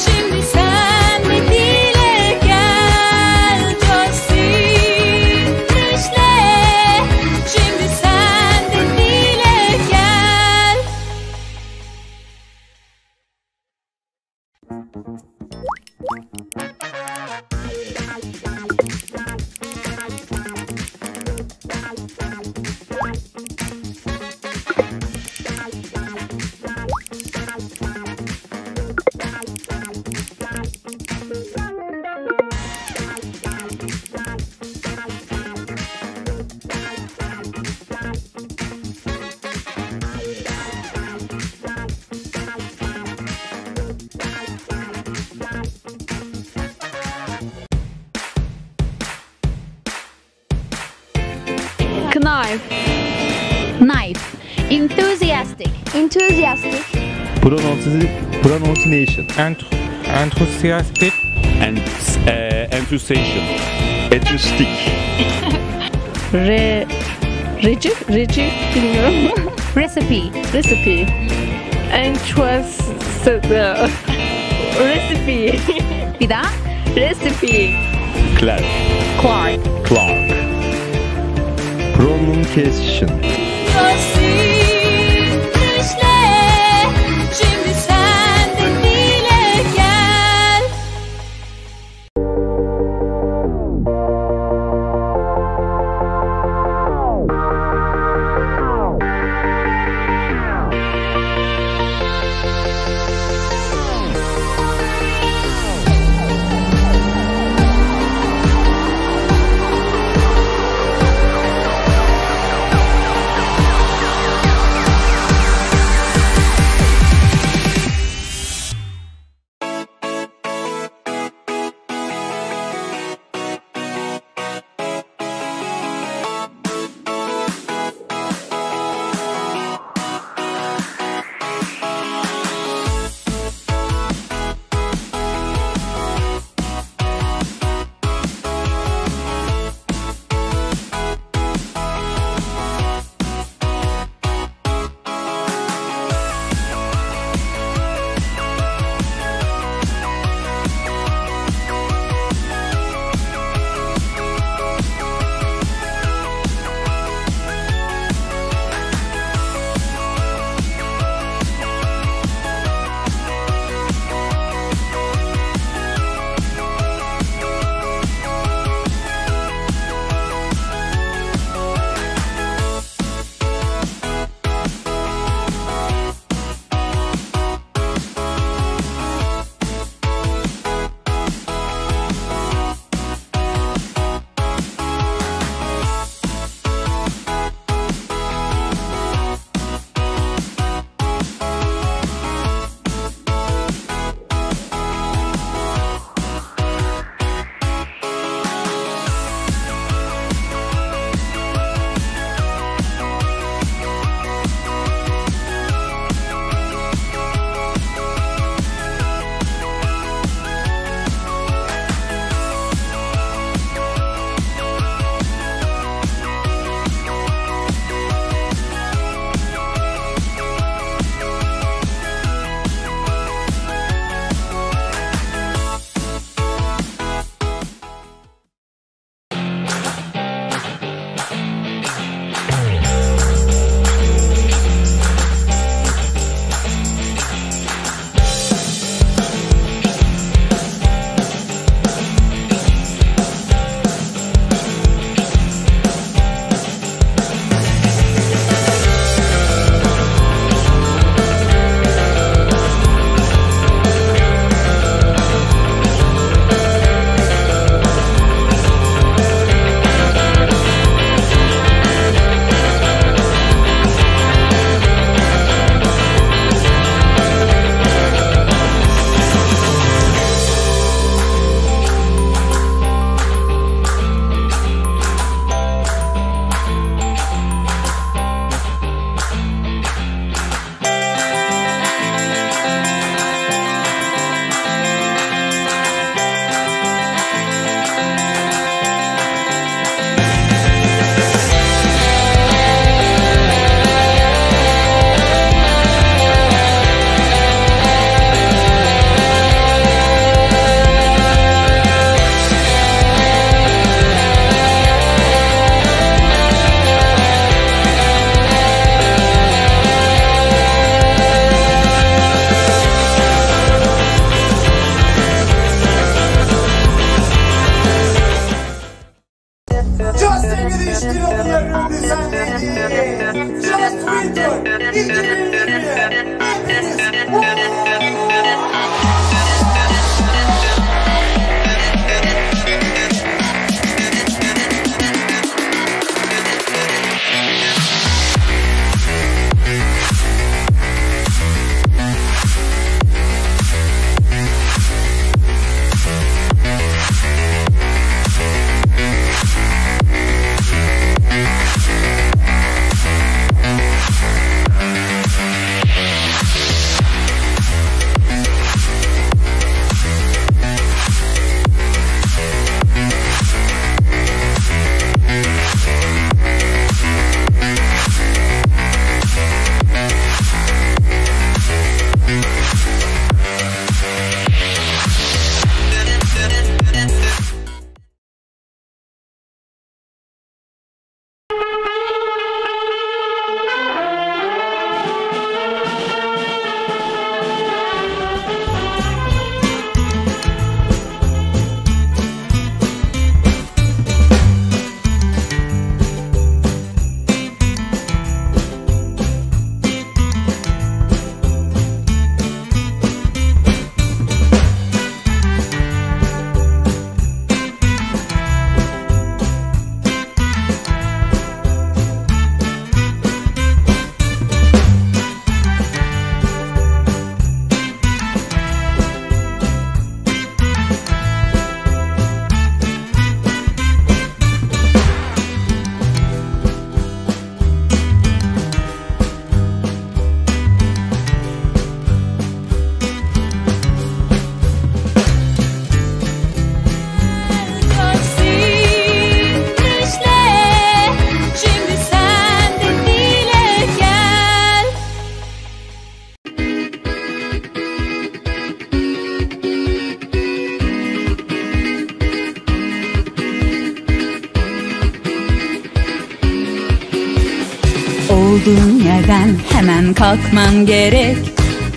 şimdi sen de dile gel. Justinglishle şimdi sen de dile gel. Knife. Knife. Enthusiastic. Enthusiastic. Pronunciation. Enthusiastic. And enthusiasm. Enthusiastic. Reci bilmiyorum. Recipe. Recipe. Recipe. Bir daha. Recipe. Clark. Clark. Pronunciation. Justinglishle şimdi sen de dile gel. Olduğun yerden hemen kalkman gerek.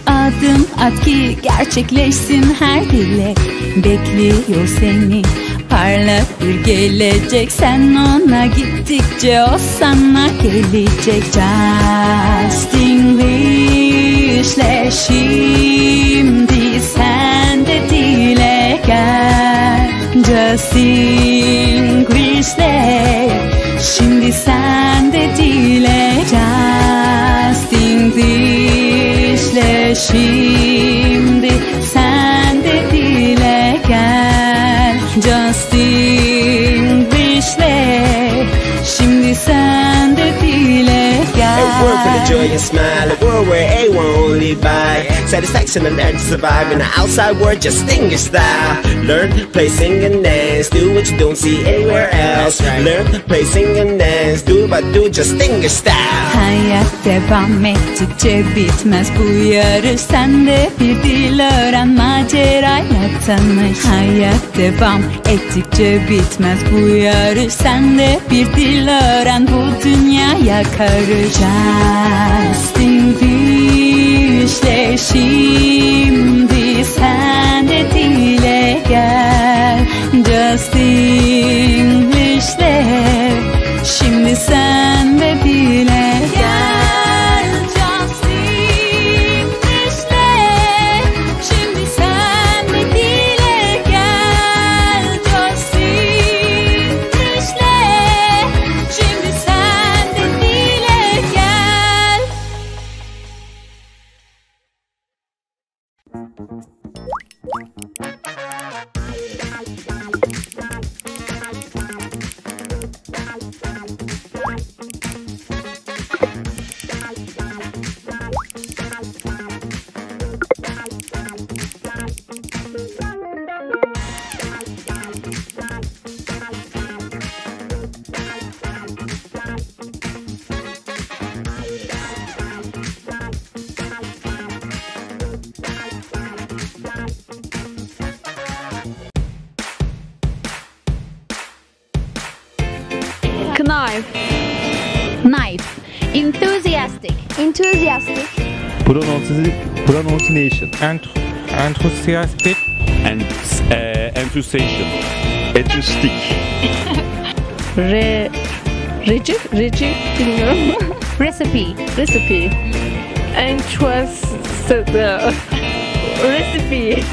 Adım at ki gerçekleşsin her dilek. Bekliyor seni parlak bir gelecek. Sen ona gittikçe o sana gelecek. Justinglishle şimdi sen de dile gel. Justinglishle şimdi sen de dile. Justinglishle şimdi sen de dile gel. Justinglishle şimdi sen de dile gel. A word for the joy and smile, a world where everyone only by satisfaction and learn to survive in the outside world. Justinglish style. Learn, play, sing and dance. Do what you don't see anywhere else. Learn, play, sing and dance. Do but do Justinglish style. Hayat devam ettikçe bitmez bu yarış. Sen de bir dil öğren, macerayla tanış. Hayat devam ettikçe bitmez bu yarış. Sen de bir dil öğren, bu dünyaya karış. Justinglishle şimdi sen de dile gel. Justinglishle şimdi sen de dile gel. Justinglishle şimdi sen de dile gel. Justinglishle şimdi sen de dile gel. Knife. Knife. Enthusiastic. Enthusiastic. Pronunciation. Enthusiastic. And enthusiasm. Acoustic. Reci bilmiyorum. Recipe. Recipe. Interested recipe.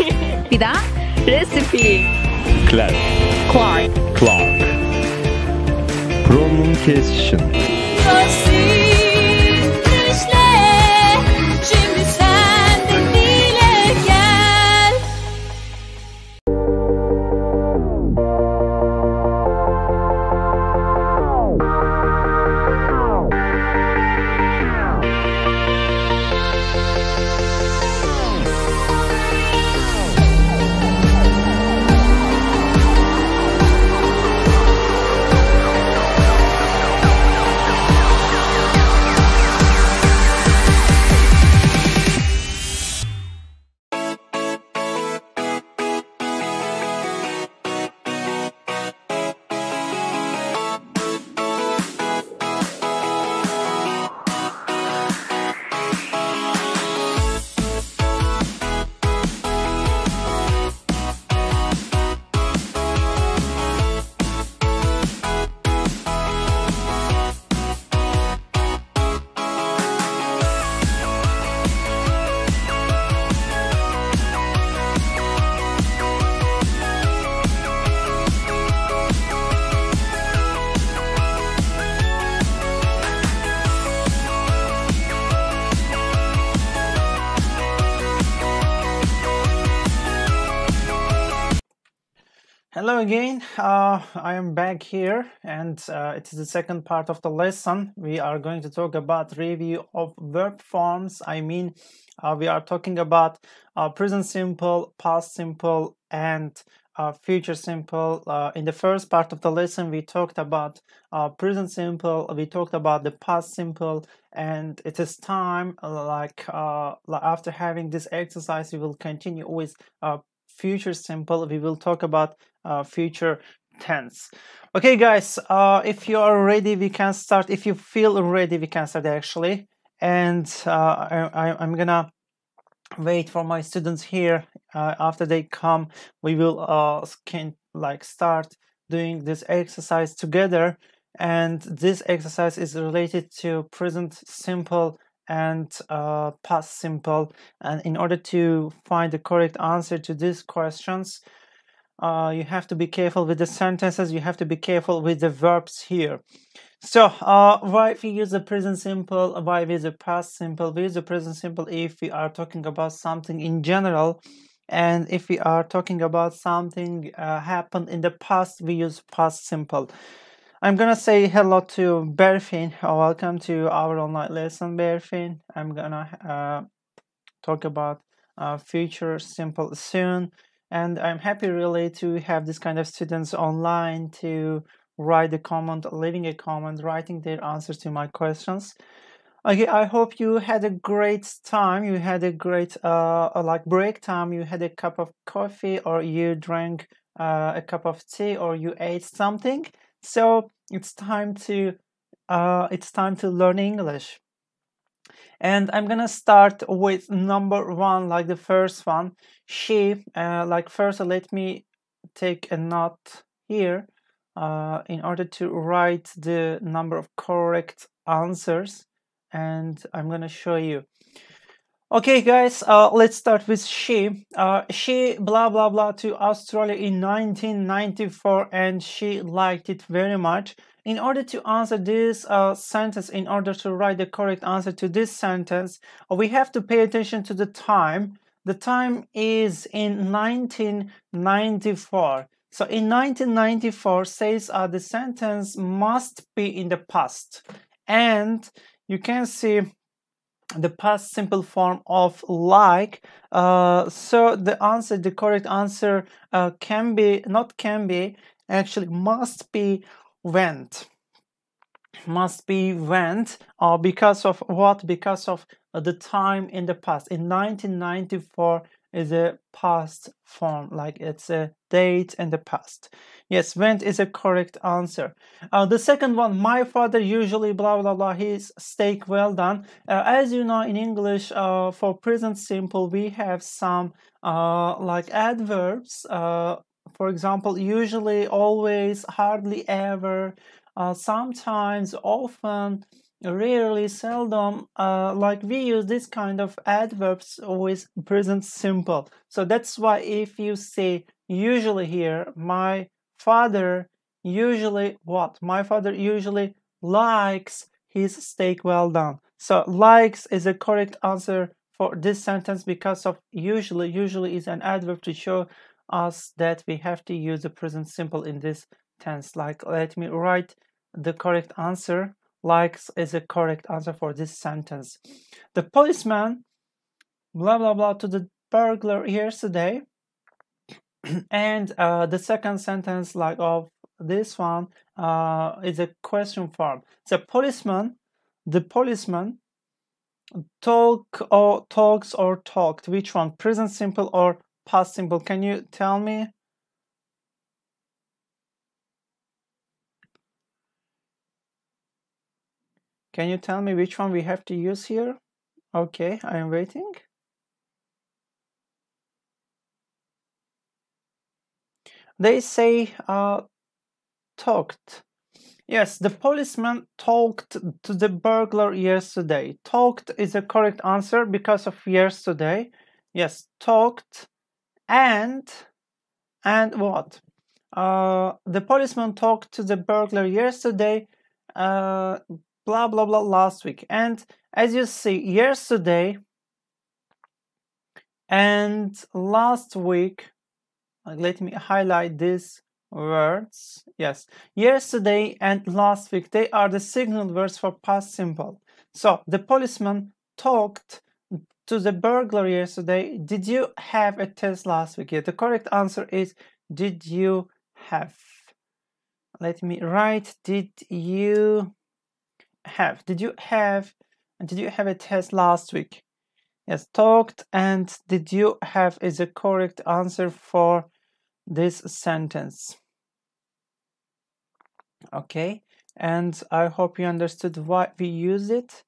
Bir daha. Recipe. Clark. Clark. Clark. Pronunciation. Şimdi sen de dile gel. Hello again, I am back here, and it is the second part of the lesson. We are going to talk about review of verb forms. I mean, we are talking about present simple, past simple, and future simple. In the first part of the lesson, we talked about present simple, we talked about the past simple, and it is time, after having this exercise, we will continue with future simple. We will talk about future tense. Okay guys, if you are ready, we can start. If you feel ready, we can start actually. And I'm gonna wait for my students here. After they come, we will start doing this exercise together. And this exercise is related to present simple and past simple. And in order to find the correct answer to these questions, you have to be careful with the sentences, you have to be careful with the verbs here. So why we use the present simple, why we use the past simple? We use the present simple if we are talking about something in general, and if we are talking about something happened in the past, we use past simple. I'm gonna say hello to Berfin. Welcome to our online lesson, Berfin. I'm gonna talk about future simple soon. And I'm happy really to have this kind of students online to write a comment, leaving a comment, writing their answers to my questions. Okay, I hope you had a great time. You had a great break time. You had a cup of coffee, or you drank a cup of tea, or you ate something. So it's time to learn English. And I'm gonna start with number one, like the first one. She, first let me take a note here in order to write the number of correct answers, and I'm gonna show you. Okay guys, let's start with she. She blah blah blah to Australia in 1994, and she liked it very much. In order to answer this sentence, in order to write the correct answer to this sentence, we have to pay attention to the time. The time is in 1994. So in 1994 says the sentence must be in the past. And you can see the past simple form of like. So the correct answer actually must be went. Must be went, because of what? Because of the time in the past. In 1994 is a past form, like it's a date in the past. Yes, went is a correct answer. The second one, my father usually blah blah blah his steak well done. As you know, in English, for present simple we have some adverbs. For example, usually, always, hardly ever, sometimes, often, rarely, seldom, like we use this kind of adverbs with present simple. So that's why if you say usually here, my father usually what? My father usually likes his steak well done. So likes is a correct answer for this sentence because of usually. Usually is an adverb to show us that we have to use the present simple in this tense. Like, let me write the correct answer. Likes is a correct answer for this sentence. The policeman, blah blah blah, to the burglar yesterday. And the second sentence, like of this one, is a question form. The policeman talks or talked. Which one? Present simple or past simple? Can you tell me? Can you tell me which one we have to use here? Okay, I am waiting. They say talked. Yes, the policeman talked to the burglar yesterday. Talked is a correct answer because of yesterday. Yes, talked and what? The policeman talked to the burglar yesterday, blah blah blah, last week. And as you see, yesterday and last week, let me highlight these words. Yes, yesterday and last week, they are the signal words for past simple. So the policeman talked to the burglar yesterday. Did you have a test last week? Yeah, the correct answer is did you have. Let me write, did you have a test last week? Yes, talked and did you have is a correct answer for this sentence. Okay, and I hope you understood why we use it.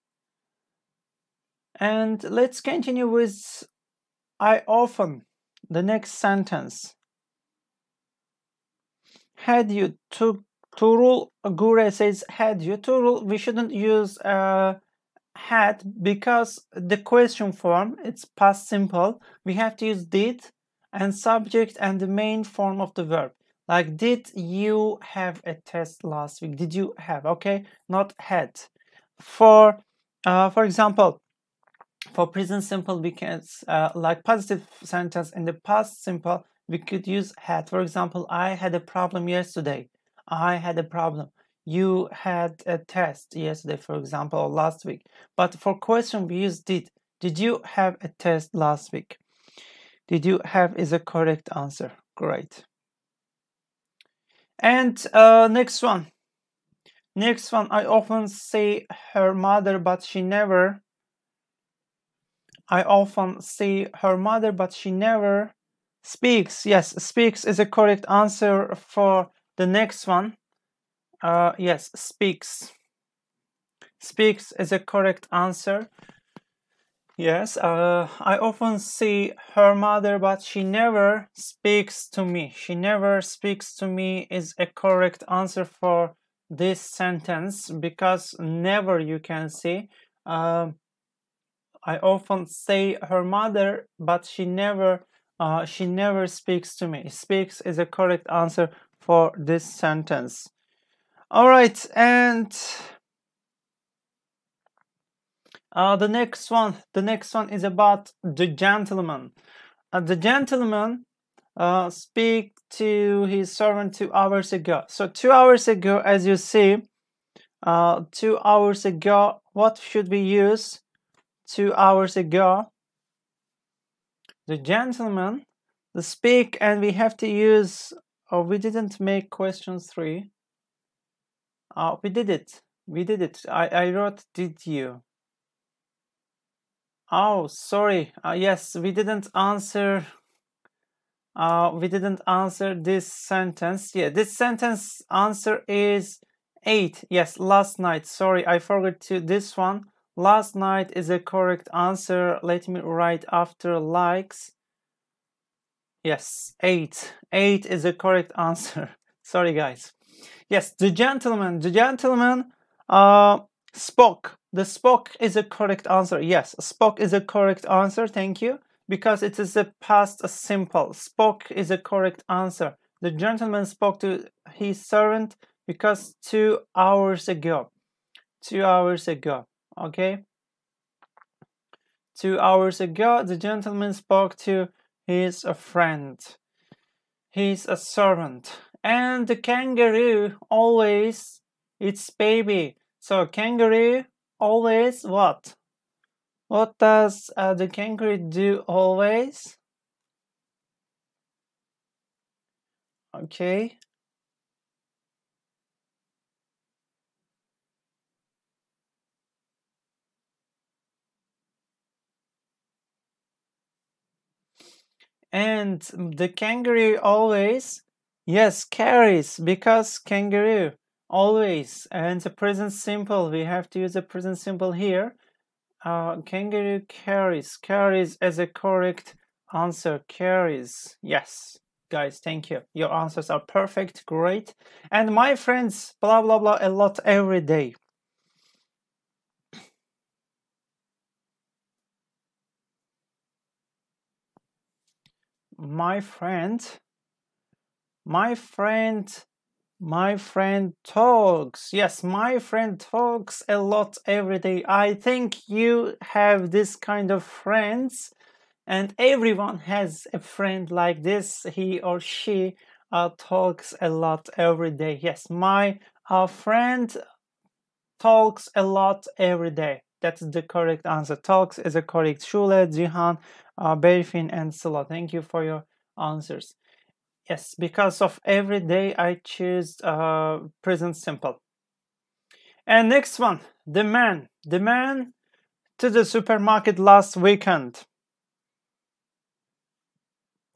And let's continue with I often, the next sentence. Had you. Tuğrul Gure says had you. Tuğrul, we shouldn't use had because the question form, it's past simple. We have to use did and subject and the main form of the verb. Like, did you have a test last week? Did you have? Okay, not had. For example, for present simple, we can like positive sentence in the past simple, we could use had. For example, I had a problem yesterday. I had a problem. You had a test yesterday, for example, or last week. But for question, we use did. Did you have a test last week? Did you have is a correct answer. Great. And next one. Next one, I often say her mother, but she never. I often say her mother, but she never speaks. Yes, speaks is a correct answer for the next one. Yes, speaks. Speaks is a correct answer. Yes, I often see her mother, but she never speaks to me. She never speaks to me is a correct answer for this sentence because never you can see. I often say her mother, but she never speaks to me. Speaks is a correct answer for this sentence. All right, and the next one is about the gentleman. The gentleman speak to his servant 2 hours ago. So 2 hours ago, as you see, 2 hours ago, what should we use? 2 hours ago, the gentleman, the speak, and we have to use. Oh, we didn't make question 3. We did it. I wrote did you. Oh, sorry. Yes, we didn't answer. We didn't answer this sentence. Yeah, this sentence answer is 8. Yes, last night. Sorry, I forgot to this one. Last night is a correct answer. Let me write after likes. Yes, 8. 8 is a correct answer. Sorry, guys. Yes, the gentleman Spoke. The spoke is a correct answer. Yes, spoke is a correct answer. Thank you. Because it is a past simple. Spoke is a correct answer. The gentleman spoke to his servant because 2 hours ago. 2 hours ago. Okay. 2 hours ago, the gentleman spoke to his friend. He's a servant. And the kangaroo always its baby. So kangaroo always what? What does the kangaroo do always? Okay. And the kangaroo always, yes, carries, because kangaroo always. And the present simple, we have to use the present simple here. Kangaroo carries. Carries as a correct answer. Carries. Yes, guys, thank you. Your answers are perfect, great. And my friends, blah, blah, blah, a lot every day. My friend talks. Yes, my friend talks a lot every day. I think you have this kind of friends, and everyone has a friend like this. He or she talks a lot every day. Yes, my friend talks a lot every day. That's the correct answer. Talks is a correct. Shule, Cihan, Berfin, and Sıla. Thank you for your answers. Yes, because of every day, I choose present simple. And next one, the man. The man to the supermarket last weekend.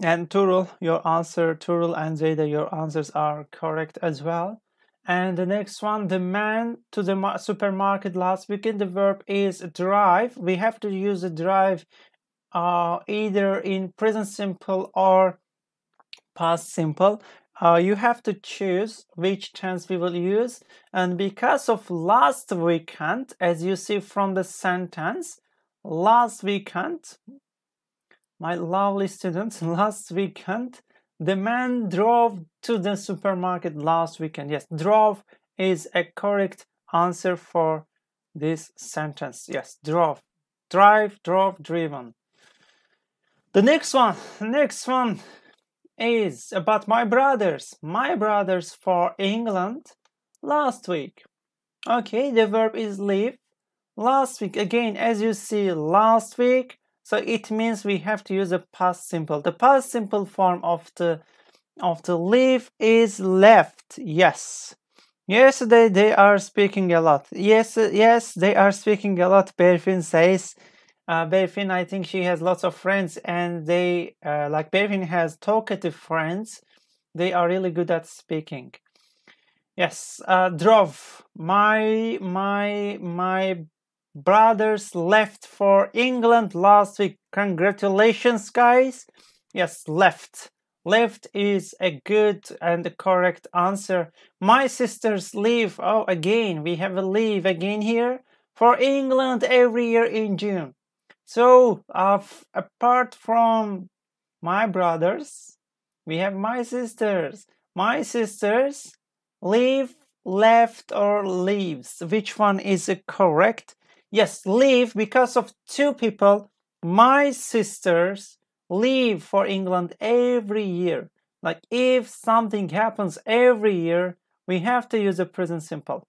And Turul, your answer, Turul and Zeyda, your answers are correct as well. And the next one, the man to the supermarket last weekend. The verb is drive. We have to use the drive either in present simple or past simple. You have to choose which tense we will use. And because of last weekend, as you see from the sentence, last weekend, my lovely students, last weekend, the man drove to the supermarket last weekend. Yes, drove is a correct answer for this sentence. Yes, drove. Drive, drove, driven. The next one is about my brothers. My brothers for England last week. Okay, the verb is leave. Last week, again, as you see, last week. So it means we have to use a past simple. The past simple form of the leave is left. Yes. Yesterday they are speaking a lot. Yes, they are speaking a lot. Berfin says. Berfin, I think she has lots of friends, and they like Berfin has talkative friends. They are really good at speaking. Yes, drove. My brothers left for England last week. Congratulations, guys. Yes, left. Left is a good and a correct answer. My sisters leave. Oh, again, we have a leave again here for England every year in June. So, apart from my brothers, we have my sisters. My sisters leave, left, or leaves. Which one is correct? Yes, leave because of two people. My sisters leave for England every year. Like if something happens every year, we have to use a present simple.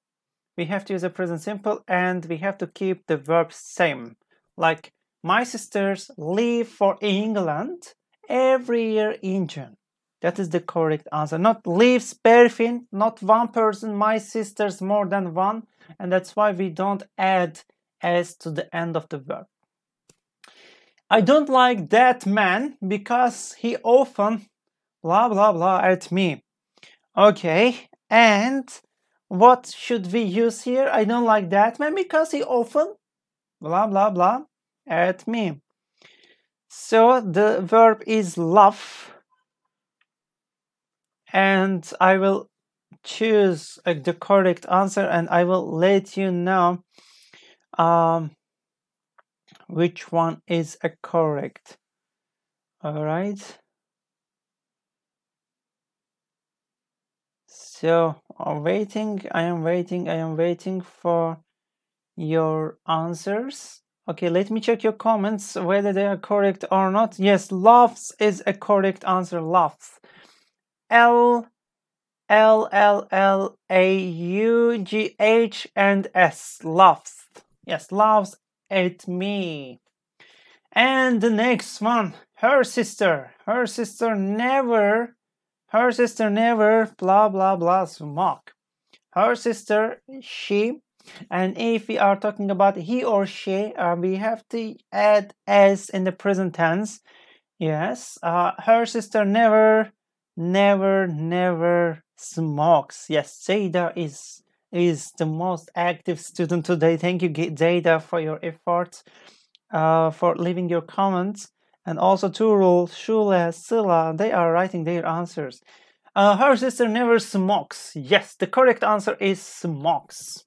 We have to use a present simple, and we have to keep the verb same. Like my sisters leave for England every year in June. That is the correct answer. Not leaves, Berfin, not one person, my sisters more than one. And that's why we don't add s to the end of the verb. I don't like that man because he often blah blah blah at me. Okay, and what should we use here? I don't like that man because he often blah blah blah at me. So the verb is love, and I will choose the correct answer, and I will let you know which one is correct. All right. So I am waiting for your answers. Okay, let me check your comments whether they are correct or not. Yes, laughs is a correct answer. Laughs. L-L-L-A-U-G-H and S. Laughs. Yes, laughs at me. And the next one, her sister never blah blah blah smoke. Her sister, she, and if we are talking about he or she, we have to add s in the present tense. Yes, her sister never smokes. Yes, Jada is the most active student today. Thank you, Jada, for your efforts, for leaving your comments. And also Turul, Shula, Sila, they are writing their answers. Her sister never smokes. Yes, the correct answer is smokes.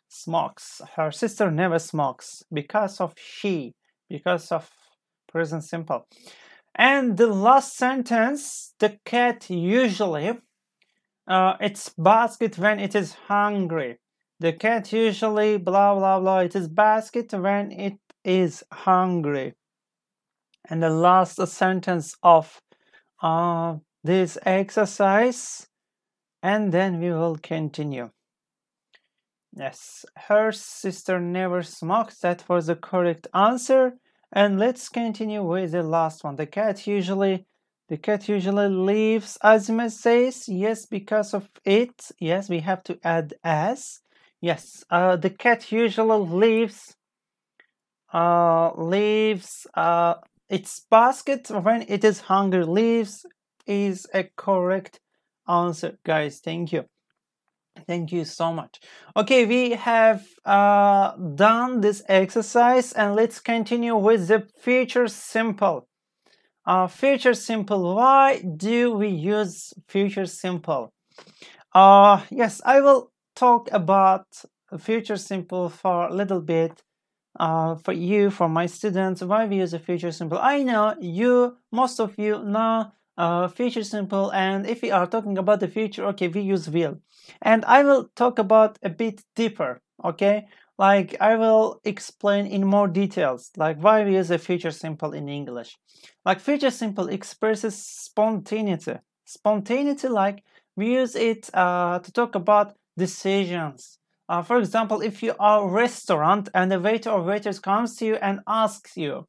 Smokes. Her sister never smokes because of present simple. And the last sentence, the cat usually, it's basket when it is hungry. The cat usually blah blah blah, it is basket when it is hungry. And the last sentence of this exercise, and then we will continue. Yes, her sister never smokes. That was the correct answer. And let's continue with the last one. The cat usually leaves, Azima says. Yes, because of it. Yes, we have to add as. Yes, the cat usually leaves its basket when it is hungry. Leaves is a correct answer, guys. Thank you. Thank you so much. Okay, we have done this exercise, and let's continue with the future simple. Future simple. Why do we use future simple? Yes, I will talk about future simple for a little bit. For my students, why we use a future simple. I know most of you know future simple, and if we are talking about the future, okay, we use will. And I will talk about a bit deeper, okay? Like I will explain in more details, like why we use a future simple in English. Like future simple expresses spontaneity. Spontaneity, like we use it to talk about decisions. For example, if you are a restaurant and the waiter or waitress comes to you and asks you,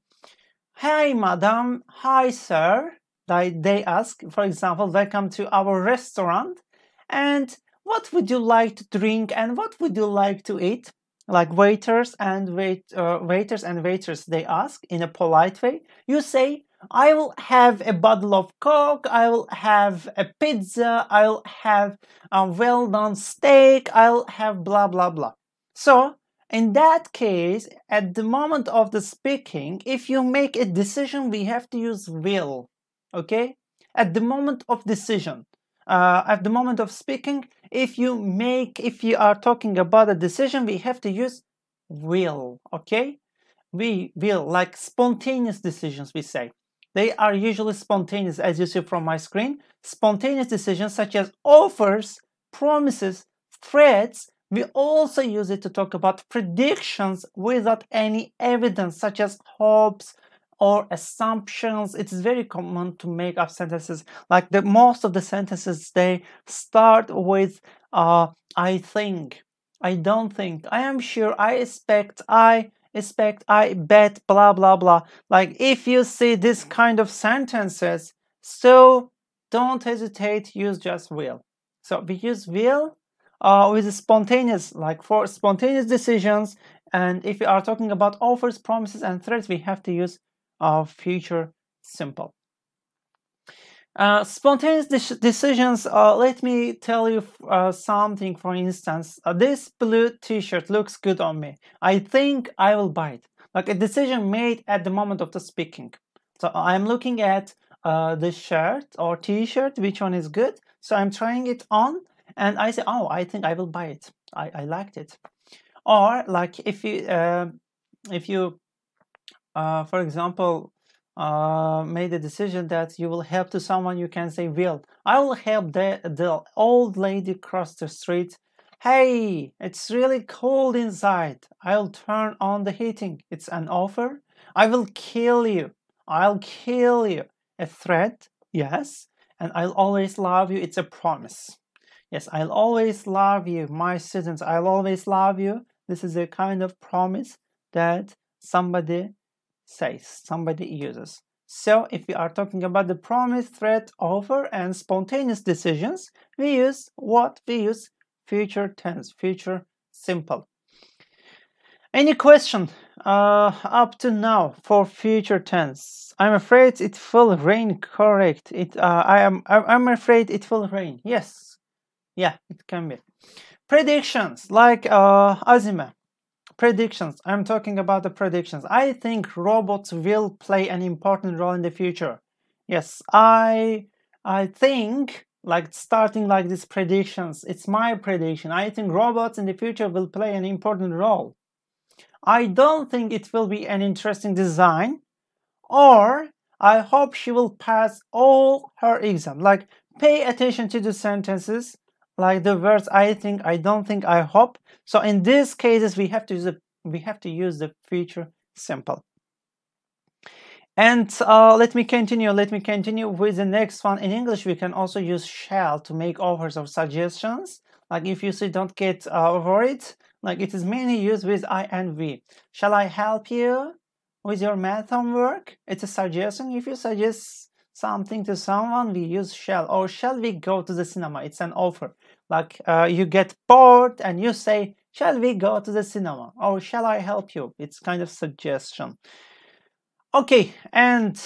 "Hi, madam, hi, sir." Like they ask, for example, welcome to our restaurant, and what would you like to drink and what would you like to eat? Like waiters and waitresses, they ask in a polite way. You say, "I will have a bottle of Coke, I will have a pizza, I'll have a well-done steak, I'll have blah, blah, blah." So, in that case, at the moment of the speaking, if you make a decision, we have to use will, okay? At the moment of decision, at the moment of speaking, if you are talking about a decision, we have to use will, okay? We will, like spontaneous decisions, we say. They are usually spontaneous, as you see from my screen. Spontaneous decisions such as offers, promises, threats. We also use it to talk about predictions without any evidence, such as hopes or assumptions. It is very common to make up sentences. Like most of the sentences, they start with I think, I don't think, I am sure, I expect, I bet, blah, blah, blah. Like if you see this kind of sentences, so don't hesitate, use just will. So we use will with spontaneous, like for spontaneous decisions. And if we are talking about offers, promises, and threats, we have to use future simple. Spontaneous decisions, let me tell you something. For instance, this blue t-shirt looks good on me. I think I will buy it. Like a decision made at the moment of the speaking. So I'm looking at the shirt or t-shirt, which one is good. So I'm trying it on, and I say, oh, I think I will buy it. I liked it. Or like if you for example made a decision that you will help to someone, you can say will. I will help the old lady cross the street. Hey, it's really cold inside. I'll turn on the heating. It's an offer. I will kill you. I'll kill you. A threat, yes. And I'll always love you. It's a promise. Yes, I'll always love you, my students. I'll always love you. This is a kind of promise that somebody says, somebody uses. So if we are talking about the promise, threat, offer, and spontaneous decisions, we use what? We use future tense, future simple. Any question up to now for future tense? I'm afraid it will rain. Correct. I'm afraid it will rain. Yes. Yeah, it can be. Predictions, like Azime. Predictions. I'm talking about the predictions. I think robots will play an important role in the future. Yes, I think, like starting like this predictions, it's my prediction. I think robots in the future will play an important role. I don't think it will be an interesting design, or I hope she will pass all her exam. Like, pay attention to the sentences, like the words I think, I don't think, I hope. So in these cases, we have to use the future simple. And let me continue with the next one. In English, we can also use shall to make offers or suggestions. Like if you say, don't get worried, like it is mainly used with I and we. Shall I help you with your math homework? It's a suggestion. If you suggest something to someone, we use shall. Or shall we go to the cinema? It's an offer. Like you get bored and you say, shall we go to the cinema? Or shall I help you? It's kind of suggestion. Okay, and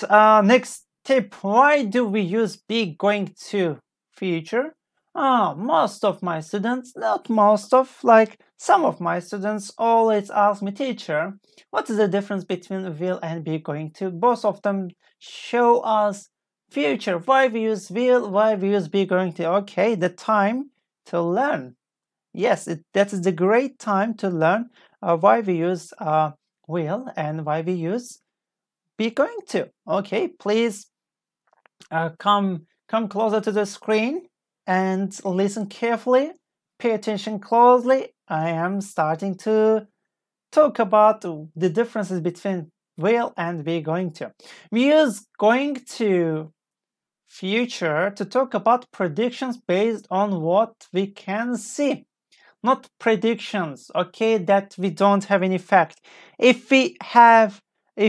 next tip. Why do we use be going to future? Most of my students, not most of, like some of my students always ask me, teacher, what is the difference between will and be going to? Both of them show us future. Why we use will, why we use be going to? Okay, the time to learn. Yes, that is the great time to learn why we use will and why we use be going to. Okay, please come closer to the screen and listen carefully. Pay attention closely. I am starting to talk about the differences between will and be going to. We use going to future to talk about predictions based on what we can see. Not predictions, okay, that we don't have any fact. If we have, for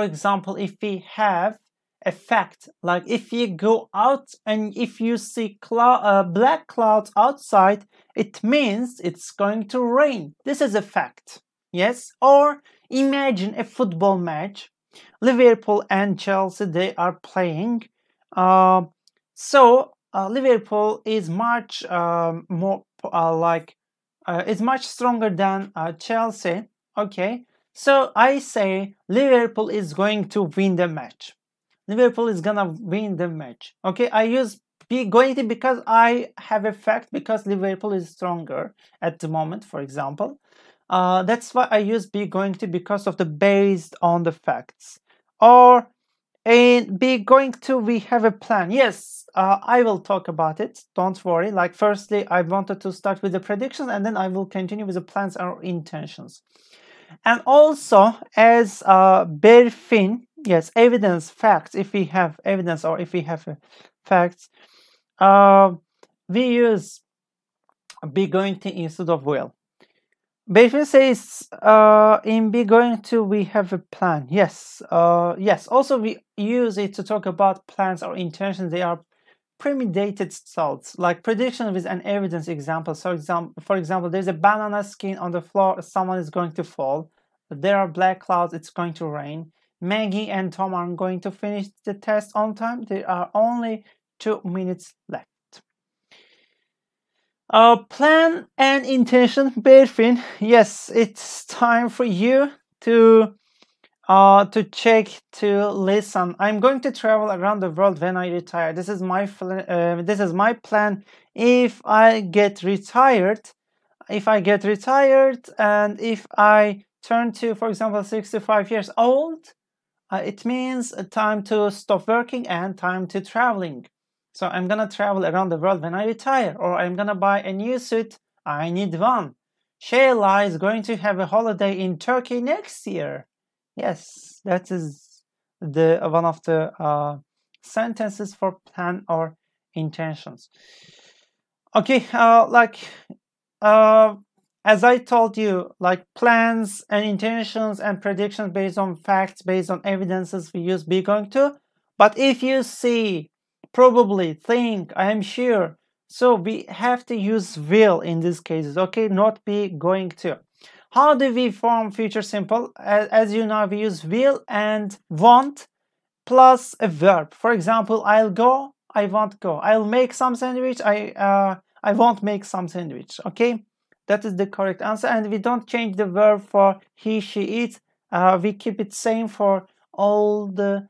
example, if we have a fact, like if you go out and if you see black clouds outside, it means it's going to rain. This is a fact, yes? Or imagine a football match. Liverpool and Chelsea, they are playing. Liverpool is much more is much stronger than Chelsea. Okay, so I say Liverpool is going to win the match. Liverpool is gonna win the match. Okay, I use be going to because I have a fact, because Liverpool is stronger at the moment, for example. That's why I use be going to, because of the based on the facts. Or in be going to, we have a plan. Yes, I will talk about it. Don't worry. Like firstly, I wanted to start with the predictions, and then I will continue with the plans or intentions. And also, as Berfin, yes, evidence, facts. If we have evidence or if we have facts, we use be going to instead of will. Berfin says, in be going to, we have a plan. Yes, yes. Also, we use it to talk about plans or intentions. They are premeditated thoughts, like prediction with an evidence example. So, for example, there's a banana skin on the floor. Someone is going to fall. There are black clouds. It's going to rain. Maggie and Tom are going to finish the test on time. There are only 2 minutes left. Plan and intention, Berfin. Yes, it's time for you to to check, to listen. I'm going to travel around the world when I retire. This is my plan. If I get retired, and if I turn to, for example, 65 years old, it means time to stop working and time to traveling. So I'm gonna travel around the world when I retire, or I'm gonna buy a new suit. I need one. Shayla is going to have a holiday in Turkey next year. Yes, that is the one of the sentences for plan or intentions. Okay, as I told you, like plans and intentions and predictions based on facts, based on evidences, we use be going to. But if you see, probably, think, I am sure, so we have to use will in these cases, okay, not be going to. How do we form future simple? As you know, we use will and want plus a verb. For example, I'll go, I won't go. I'll make some sandwich, I won't make some sandwich, okay? That is the correct answer, and we don't change the verb for he, she, it. We keep it same for all the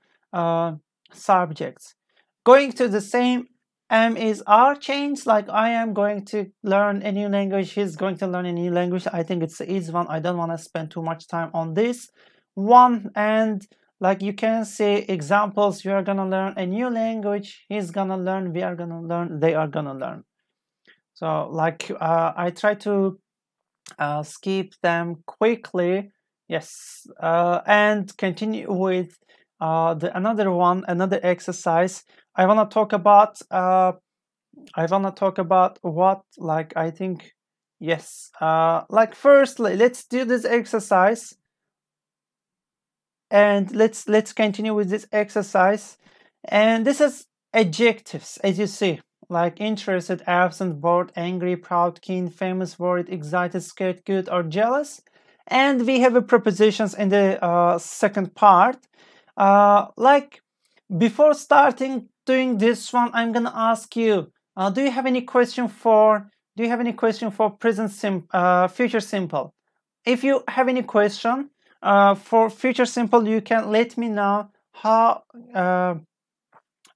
subjects. Going to the same is our change, like I am going to learn a new language, he's going to learn a new language. I think it's the easy one. I don't want to spend too much time on this one. And like you can see examples, you are gonna learn a new language, he's gonna learn, we are gonna learn, they are gonna learn. So like I try to skip them quickly, yes, and continue with another exercise. I want to talk about what, like, I think, yes, like firstly, let's do this exercise, and let's continue with this exercise. And this is adjectives, as you see, like interested, absent, bored, angry, proud, keen, famous, worried, excited, scared, good, or jealous. And we have a prepositions in the second part. Like before starting doing this one, I'm gonna ask you, do you have any question for present future simple? If you have any question for future simple, you can let me know how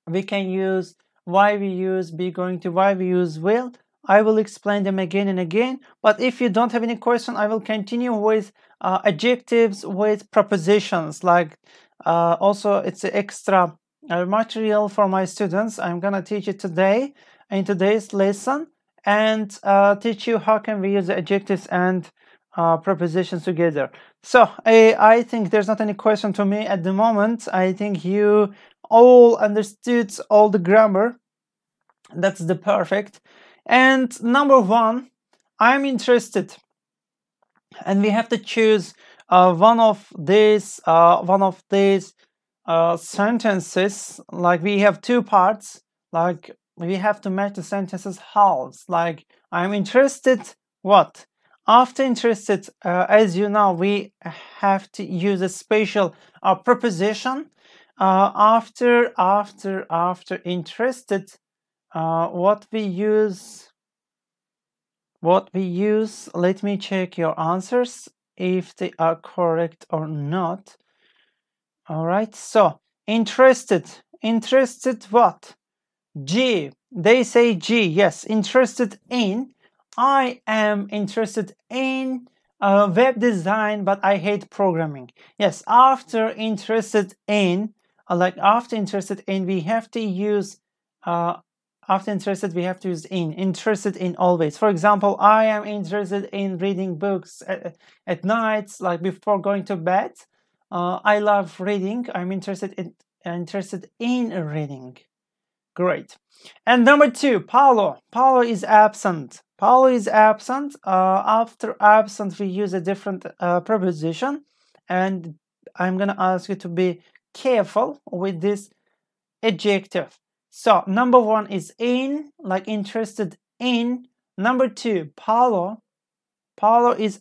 we can use, why we use be going to, why we use will. I will explain them again and again. But if you don't have any question, I will continue with adjectives, with prepositions. Like also it's extra material for my students. I'm gonna teach it today in today's lesson, and teach you how can we use the adjectives and prepositions together. So I think there's not any question to me at the moment. I think you all understood all the grammar. That's the perfect. And number one, I'm interested, and we have to choose one of these sentences. Like we have two parts, like we have to match the sentences halves. Like I'm interested, what? After interested, as you know, we have to use a special preposition. After interested, what we use, let me check your answers if they are correct or not. All right, so interested what? G, they say G, yes. Interested in, I am interested in web design, but I hate programming. Yes, after interested in, we have to use in. Interested in always. For example, I am interested in reading books at nights, like before going to bed. I love reading. I'm interested in reading. Great. And number two, Paulo. Paulo is absent. After absent, we use a different preposition, and I'm gonna ask you to be careful with this adjective. So number one is in, like interested in. Number two, Paulo is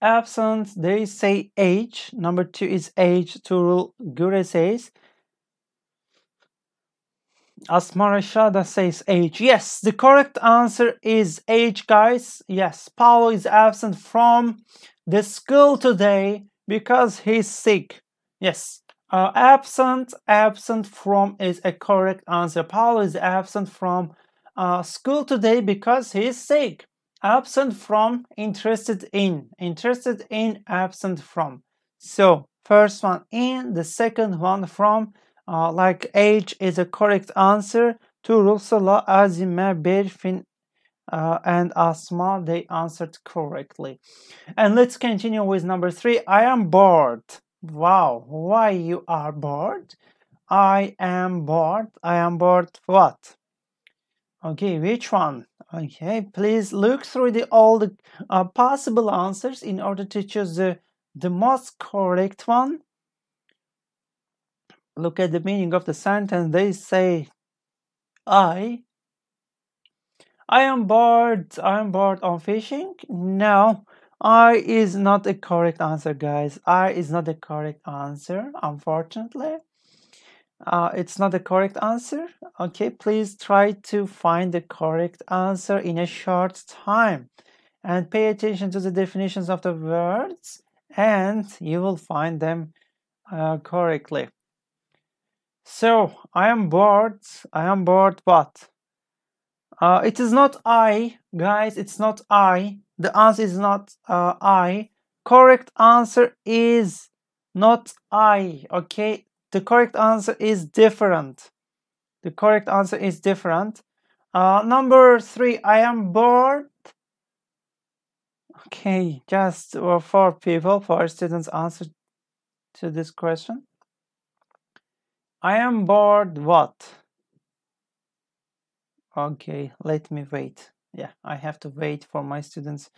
absent. They say age. Number two is age. Tuğrul Güre says. Asmara Shada says age. Yes, the correct answer is age, guys. Yes, Paulo is absent from the school today because he's sick. Yes. Absent from is a correct answer. Paul is absent from school today because he's sick. Absent from, interested in, absent from. So first one in, the second one from. Like H is a correct answer. Tuğrul, Sıla, Azime, Berfin, and Asma, they answered correctly. And let's continue with number 3. I am bored. Wow, why you are bored? I am bored. I am bored what? Okay, which one? Okay, please look through all the possible answers in order to choose the most correct one. Look at the meaning of the sentence. They say, I am bored. I am bored on fishing. No, I is not a correct answer, guys. I is not a correct answer, unfortunately. It's not a correct answer. Okay, please try to find the correct answer in a short time and pay attention to the definitions of the words, and you will find them correctly. So, I am bored. I am bored what? It is not I, guys. It's not I. The answer is not I. Correct answer is not I. Okay, the correct answer is different. The correct answer is different. Number 3, I am bored. Okay, just 4 people, 4 students answered to this question. I am bored what? Okay, let me wait. Yeah, I have to wait for my students.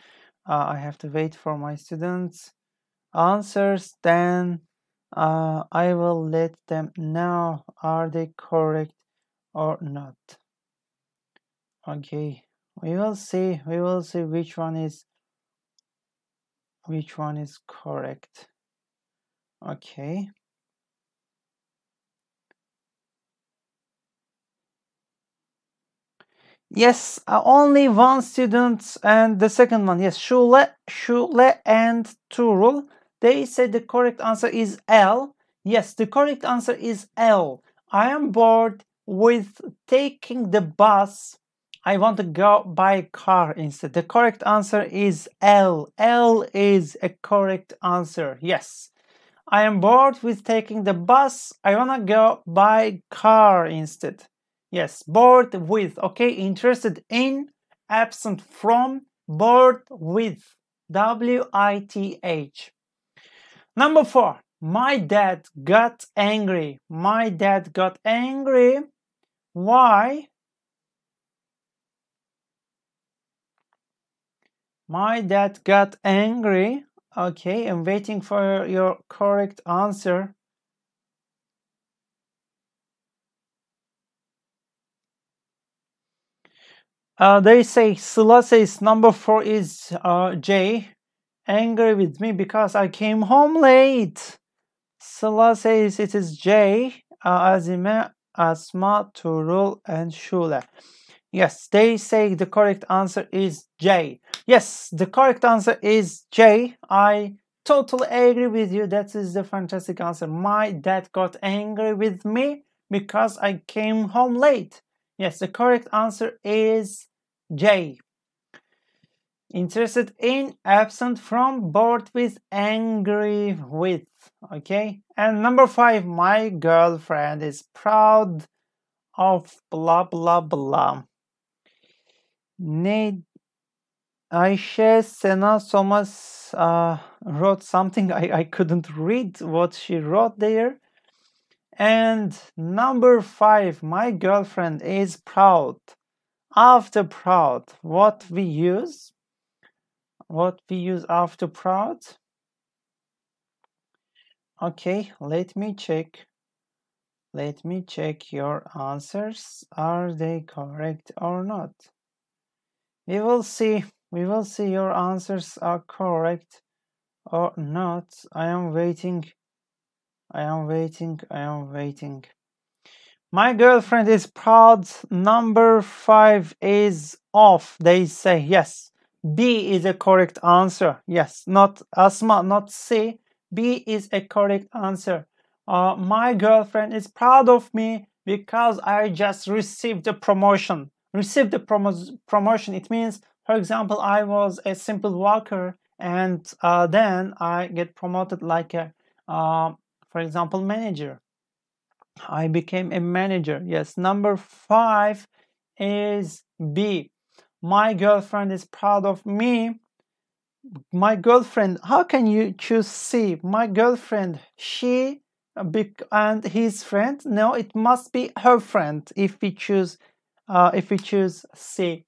I have to wait for my students' answers. Then I will let them know are they correct or not. Okay, we will see. We will see which one is correct. Okay. Yes, only one student, and the second one, yes, Şule and Tuğrul. They said the correct answer is L. Yes, the correct answer is L. I am bored with taking the bus. I want to go by car instead. The correct answer is L. L is a correct answer. Yes. I am bored with taking the bus. I want to go by car instead. Yes, bored with, okay, interested in, absent from, bored with, W-I-T-H. Number 4, my dad got angry. My dad got angry. Why? My dad got angry. Okay, I'm waiting for your correct answer. They say, Sıla says number 4 is J. Angry with me because I came home late. Sıla says it is J. Azime, Asma, Tuğrul, and Şule. Yes, they say the correct answer is J. Yes, the correct answer is J. I totally agree with you. That is the fantastic answer. My dad got angry with me because I came home late. Yes, the correct answer is J. Interested in, absent from, bored with, angry with. Okay, and number 5, my girlfriend is proud of blah blah blah. Ayşe Sena Somas wrote something. I couldn't read what she wrote there. And number 5, my girlfriend is proud. After proud, what we use? What we use after proud? Okay, let me check. Let me check your answers. Are they correct or not? We will see. We will see your answers are correct or not. I am waiting. I am waiting. I am waiting. My girlfriend is proud. Number 5 is off. They say yes. B is a correct answer. Yes, not Asma, not C. B is a correct answer. My girlfriend is proud of me because I just received a promotion. Received the promotion, it means, for example, I was a simple worker and then I get promoted like a, for example, manager. I became a manager. Yes, number 5 is B. My girlfriend is proud of me. My girlfriend, how can you choose C? My girlfriend, she and his friend? No, it must be her friend if we choose C.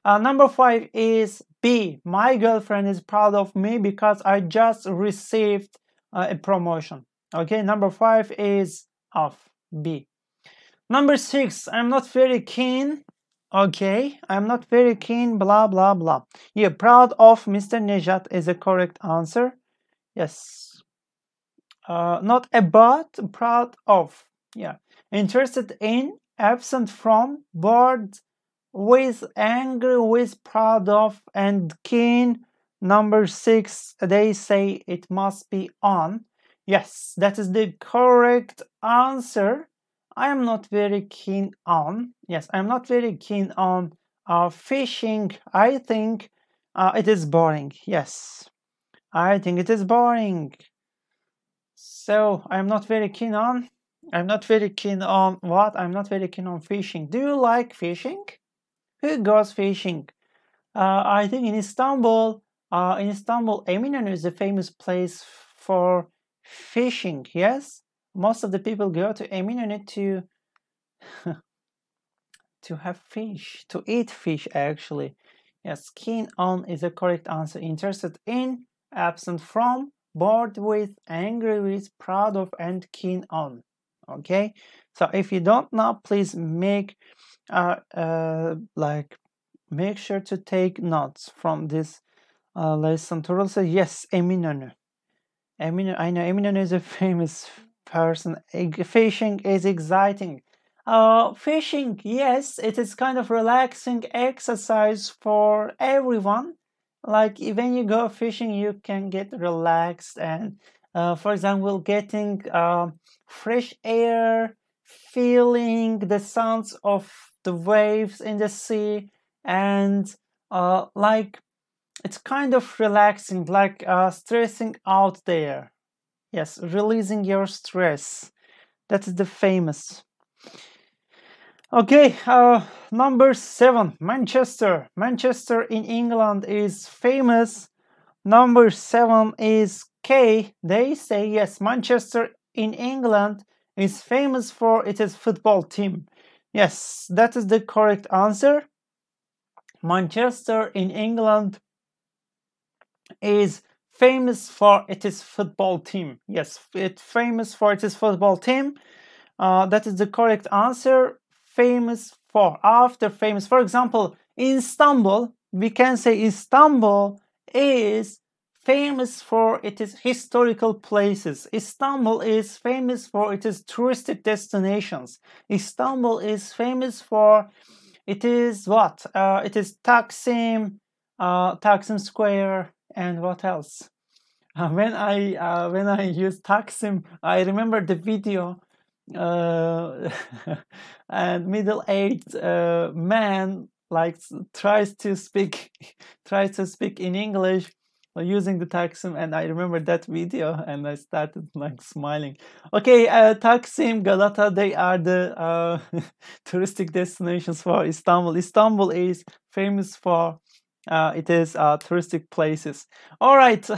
Number 5 is B. My girlfriend is proud of me because I just received a promotion. Okay, number 5 is of B. Number 6, I'm not very keen. Okay, I'm not very keen, blah, blah, blah. Yeah, proud of Mr. Nejat is a correct answer. Yes. Not about, proud of. Yeah. Interested in, absent from, bored with, angry with, proud of, and keen. Number 6, they say it must be on. Yes, that is the correct answer. I am not very keen on. Yes, I'm not very keen on fishing. I think it is boring. Yes, I think it is boring. So I'm not very keen on. I'm not very keen on what? I'm not very keen on fishing. Do you like fishing? Who goes fishing? I think in Istanbul, Eminönü is a famous place for fishing. Yes. Most of the people go to Eminönü to have fish, to eat fish actually. Yes, keen on is a correct answer. Interested in, absent from, bored with, angry with, proud of, and keen on. Okay, so if you don't know, please make sure to take notes from this lesson. Tural says yes, Eminönü. I know Eminönü is a famous person. Fishing is exciting. Fishing, yes, it is kind of relaxing exercise for everyone. Like when you go fishing, you can get relaxed and, for example, getting fresh air, feeling the sounds of the waves in the sea, and like it's kind of relaxing, like stressing out there. Yes, releasing your stress. That is the famous. Okay, number 7, Manchester. Manchester in England is famous. Number 7 is K. They say yes, Manchester in England is famous for its football team. Yes, that is the correct answer. Manchester in England is famous for its football team. Yes, it's famous for its football team. That is the correct answer. Famous for, after famous. For example, in Istanbul, we can say Istanbul is famous for its historical places. Istanbul is famous for its touristic destinations. Istanbul is famous for, it is what? It is Taksim Square, and what else? When I use Taksim, I remember the video. And middle-aged man tries to speak in English using the Taksim, and I remember that video and I started smiling. Okay, Taksim, Galata, they are the touristic destinations for Istanbul. Istanbul is famous for touristic places. All right,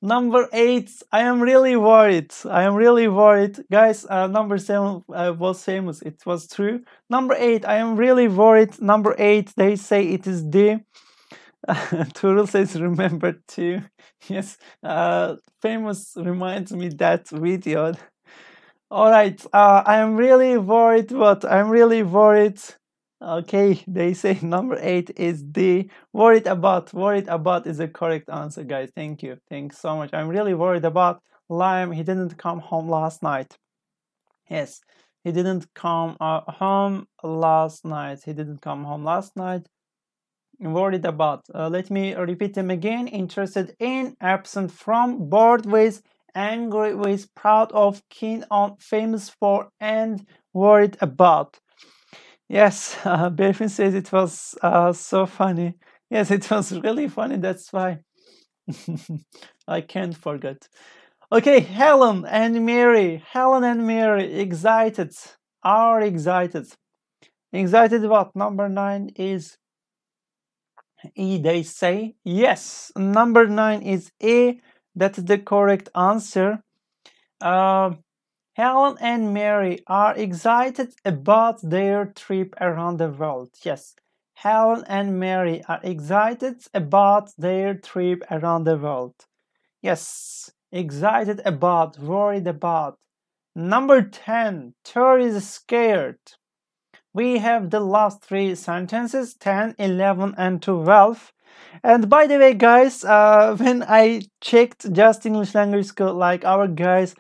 number 8. I am really worried. Guys, number 7 was famous. It was true. Number 8, I am really worried. Number 8, they say it is D. Turul says remember too. Yes, famous reminds me that video. All right, I am really worried. What? I'm really worried. Okay, they say number 8 is D. Worried about is the correct answer, guys. Thank you. Thanks so much. I'm really worried about Liam. He didn't come home last night. Yes, he didn't come home last night. Worried about. Let me repeat them again. Interested in, absent from, bored with, angry with, proud of, keen on, famous for, and worried about. Yes, Berfin says it was so funny. Yes, it was really funny. That's why I can't forget. Okay, Helen and Mary. Helen and Mary excited. Are excited. Excited what? Number 9 is E, they say. Yes, number 9 is E. That is the correct answer. Helen and Mary are excited about their trip around the world. Yes, Helen and Mary are excited about their trip around the world. Yes, excited about, worried about. Number 10, Terry is scared. We have the last 3 sentences, 10, 11, and 12. And by the way, guys, when I checked Justenglish Language School, like our guys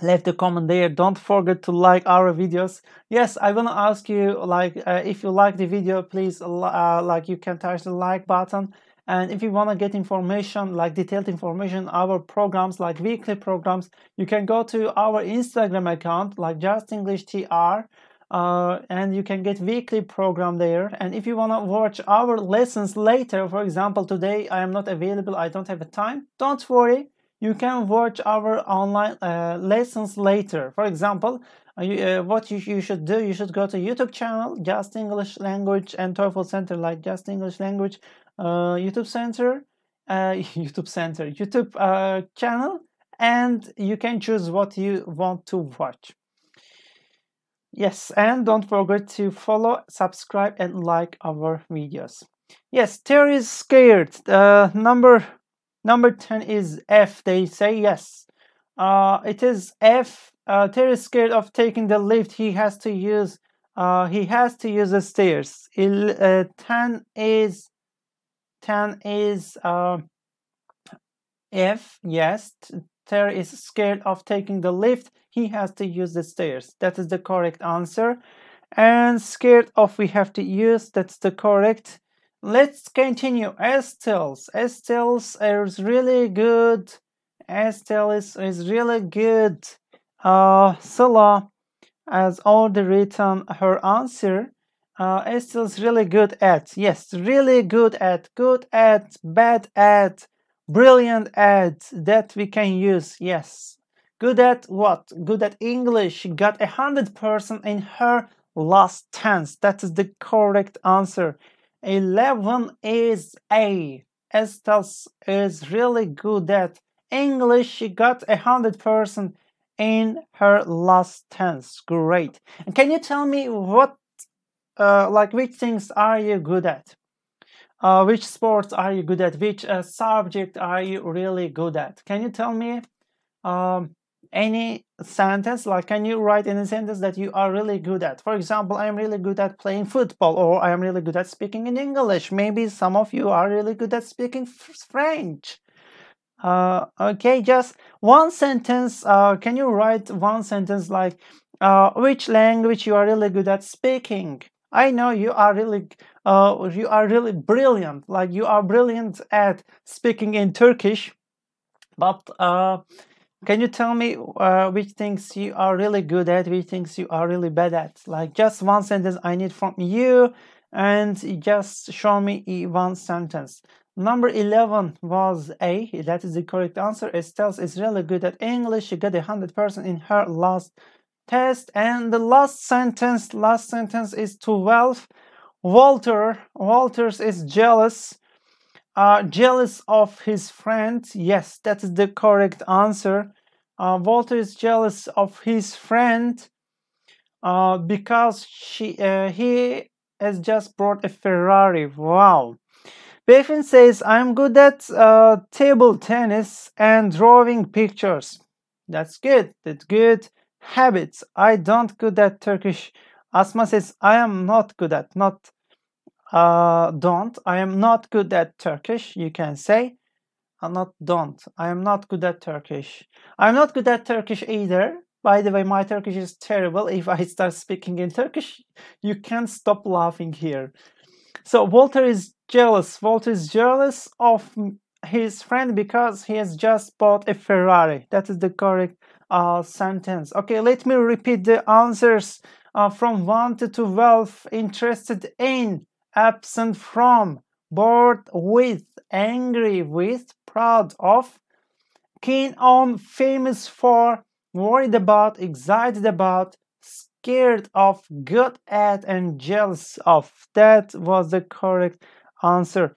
left a comment there. Don't forget to like our videos. Yes, I want to ask you, like, if you like the video, please, like, you can touch the like button. And if you want to get information, like detailed information, our programs, like weekly programs, you can go to our Instagram account, like Justenglish TR, and you can get weekly program there. And if you want to watch our lessons later, for example, today I am not available, I don't have a time, don't worry. You can watch our online lessons later. For example, what you should do, you should go to YouTube channel, Justenglish Language and TOEFL Center, like Justenglish Language YouTube Center, YouTube channel, and you can choose what you want to watch. Yes, and don't forget to follow, subscribe, and like our videos. Yes, Terry is scared. Number 10 is F, they say. Yes, it is F. Terry is scared of taking the lift. He has to use the stairs. 10 is F. Yes, Terry is scared of taking the lift. He has to use the stairs. That is the correct answer. And scared of, we have to use. That's the correct. Let's continue. Estelle is really good. Estelle is really good. Sala has already written her answer. Estelle is really good at. Yes, really good at, bad at, brilliant at. That we can use. Yes. Good at what? Good at English. She got 100% in her last tense. That is the correct answer. 11 is A. Estelle is really good at English. She got 100% in her last tense. Great. And can you tell me what, like, which things are you good at? Which sports are you good at? Which subject are you really good at? Can you tell me any sentence? Like, can you write any sentence that you are really good at? For example, I am really good at playing football, or I am really good at speaking in English. Maybe some of you are really good at speaking French. Okay, just one sentence. Can you write one sentence like which language you are really good at speaking? I know you are really brilliant. Like, you are brilliant at speaking in Turkish, but can you tell me which things you are really good at, which things you are really bad at? Like, just one sentence I need from you, and just show me one sentence. Number 11 was A. That is the correct answer. Estelle is really good at English. She got 100% in her last test. And the last sentence is 12. Walters is jealous. Jealous of his friend. Yes, that is the correct answer. Walter is jealous of his friend because he has just brought a Ferrari. Wow. Befin says, I'm good at table tennis and drawing pictures. That's good. That's good habits. I don't good at Turkish. Asma says, I am not good at, I am not good at Turkish. You can say, I am not good at Turkish. I'm not good at Turkish either. By the way, my Turkish is terrible. If I start speaking in Turkish, you can't stop laughing here. So Walter is jealous. Walter is jealous of his friend because he has just bought a Ferrari. That is the correct sentence. Okay, let me repeat the answers from 1 to 12. Interested in, absent from, bored with, angry with, proud of, keen on, famous for, worried about, excited about, scared of, good at, and jealous of. That was the correct answer.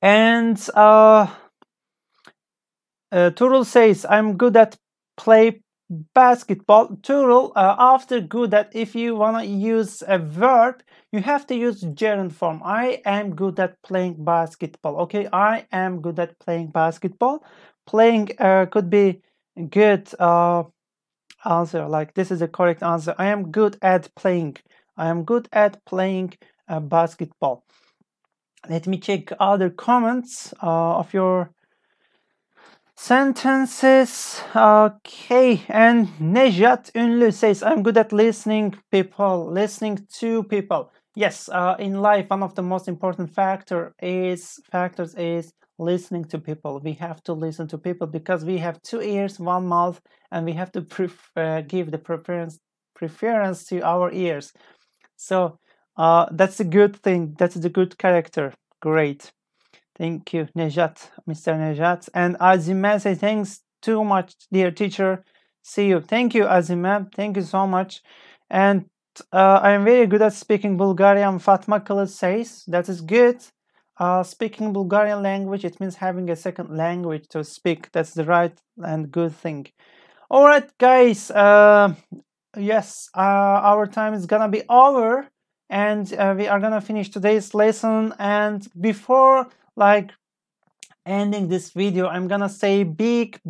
And Turul says, I'm good at play basketball. Turul, after good at, if you want to use a verb, you have to use gerund form. I am good at playing basketball. Okay, I am good at playing basketball. Playing could be good answer. Like, this is the correct answer. I am good at playing. I am good at playing basketball. Let me check other comments of your sentences. Okay, and Nejat Ünlü says, I'm good at listening to people. Yes, in life, one of the most important factors is listening to people. We have to listen to people because we have 2 ears, 1 mouth, and we have to give the preference to our ears. So that's a good thing. That's the good character. Great. Thank you, Nejat, Mr. Nejat. And Azime says, thanks too much, dear teacher. See you. Thank you, Azime. Thank you so much. And I am very good at speaking Bulgarian. Fatma Kılıç says, that is good. Speaking Bulgarian language, it means having a second language to speak. That's the right and good thing. All right, guys. Yes, our time is gonna be over, and we are gonna finish today's lesson. And before ending this video, I'm gonna say big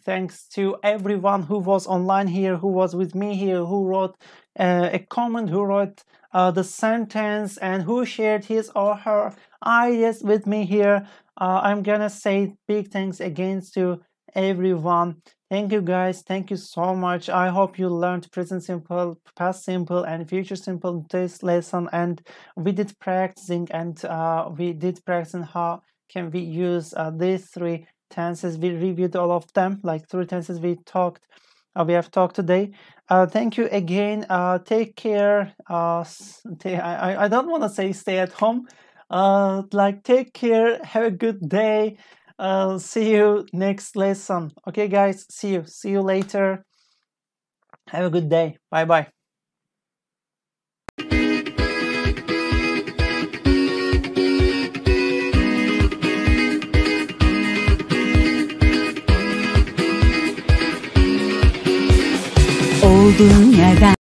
thanks to everyone who was online here, who was with me here, who wrote a comment, who wrote the sentence, and who shared his or her ideas with me here. I'm gonna say big thanks again to everyone. Thank you, guys. Thank you so much. I hope you learned present simple, past simple, and future simple in this lesson. And we did practicing, and we did practicing how can we use these 3 tenses. We reviewed all of them, like 3 tenses we have talked today. Thank you again. Take care. I don't want to say stay at home. Take care. Have a good day. See you next lesson. Okay, guys. See you later. Have a good day. Bye bye. Olduğun yerden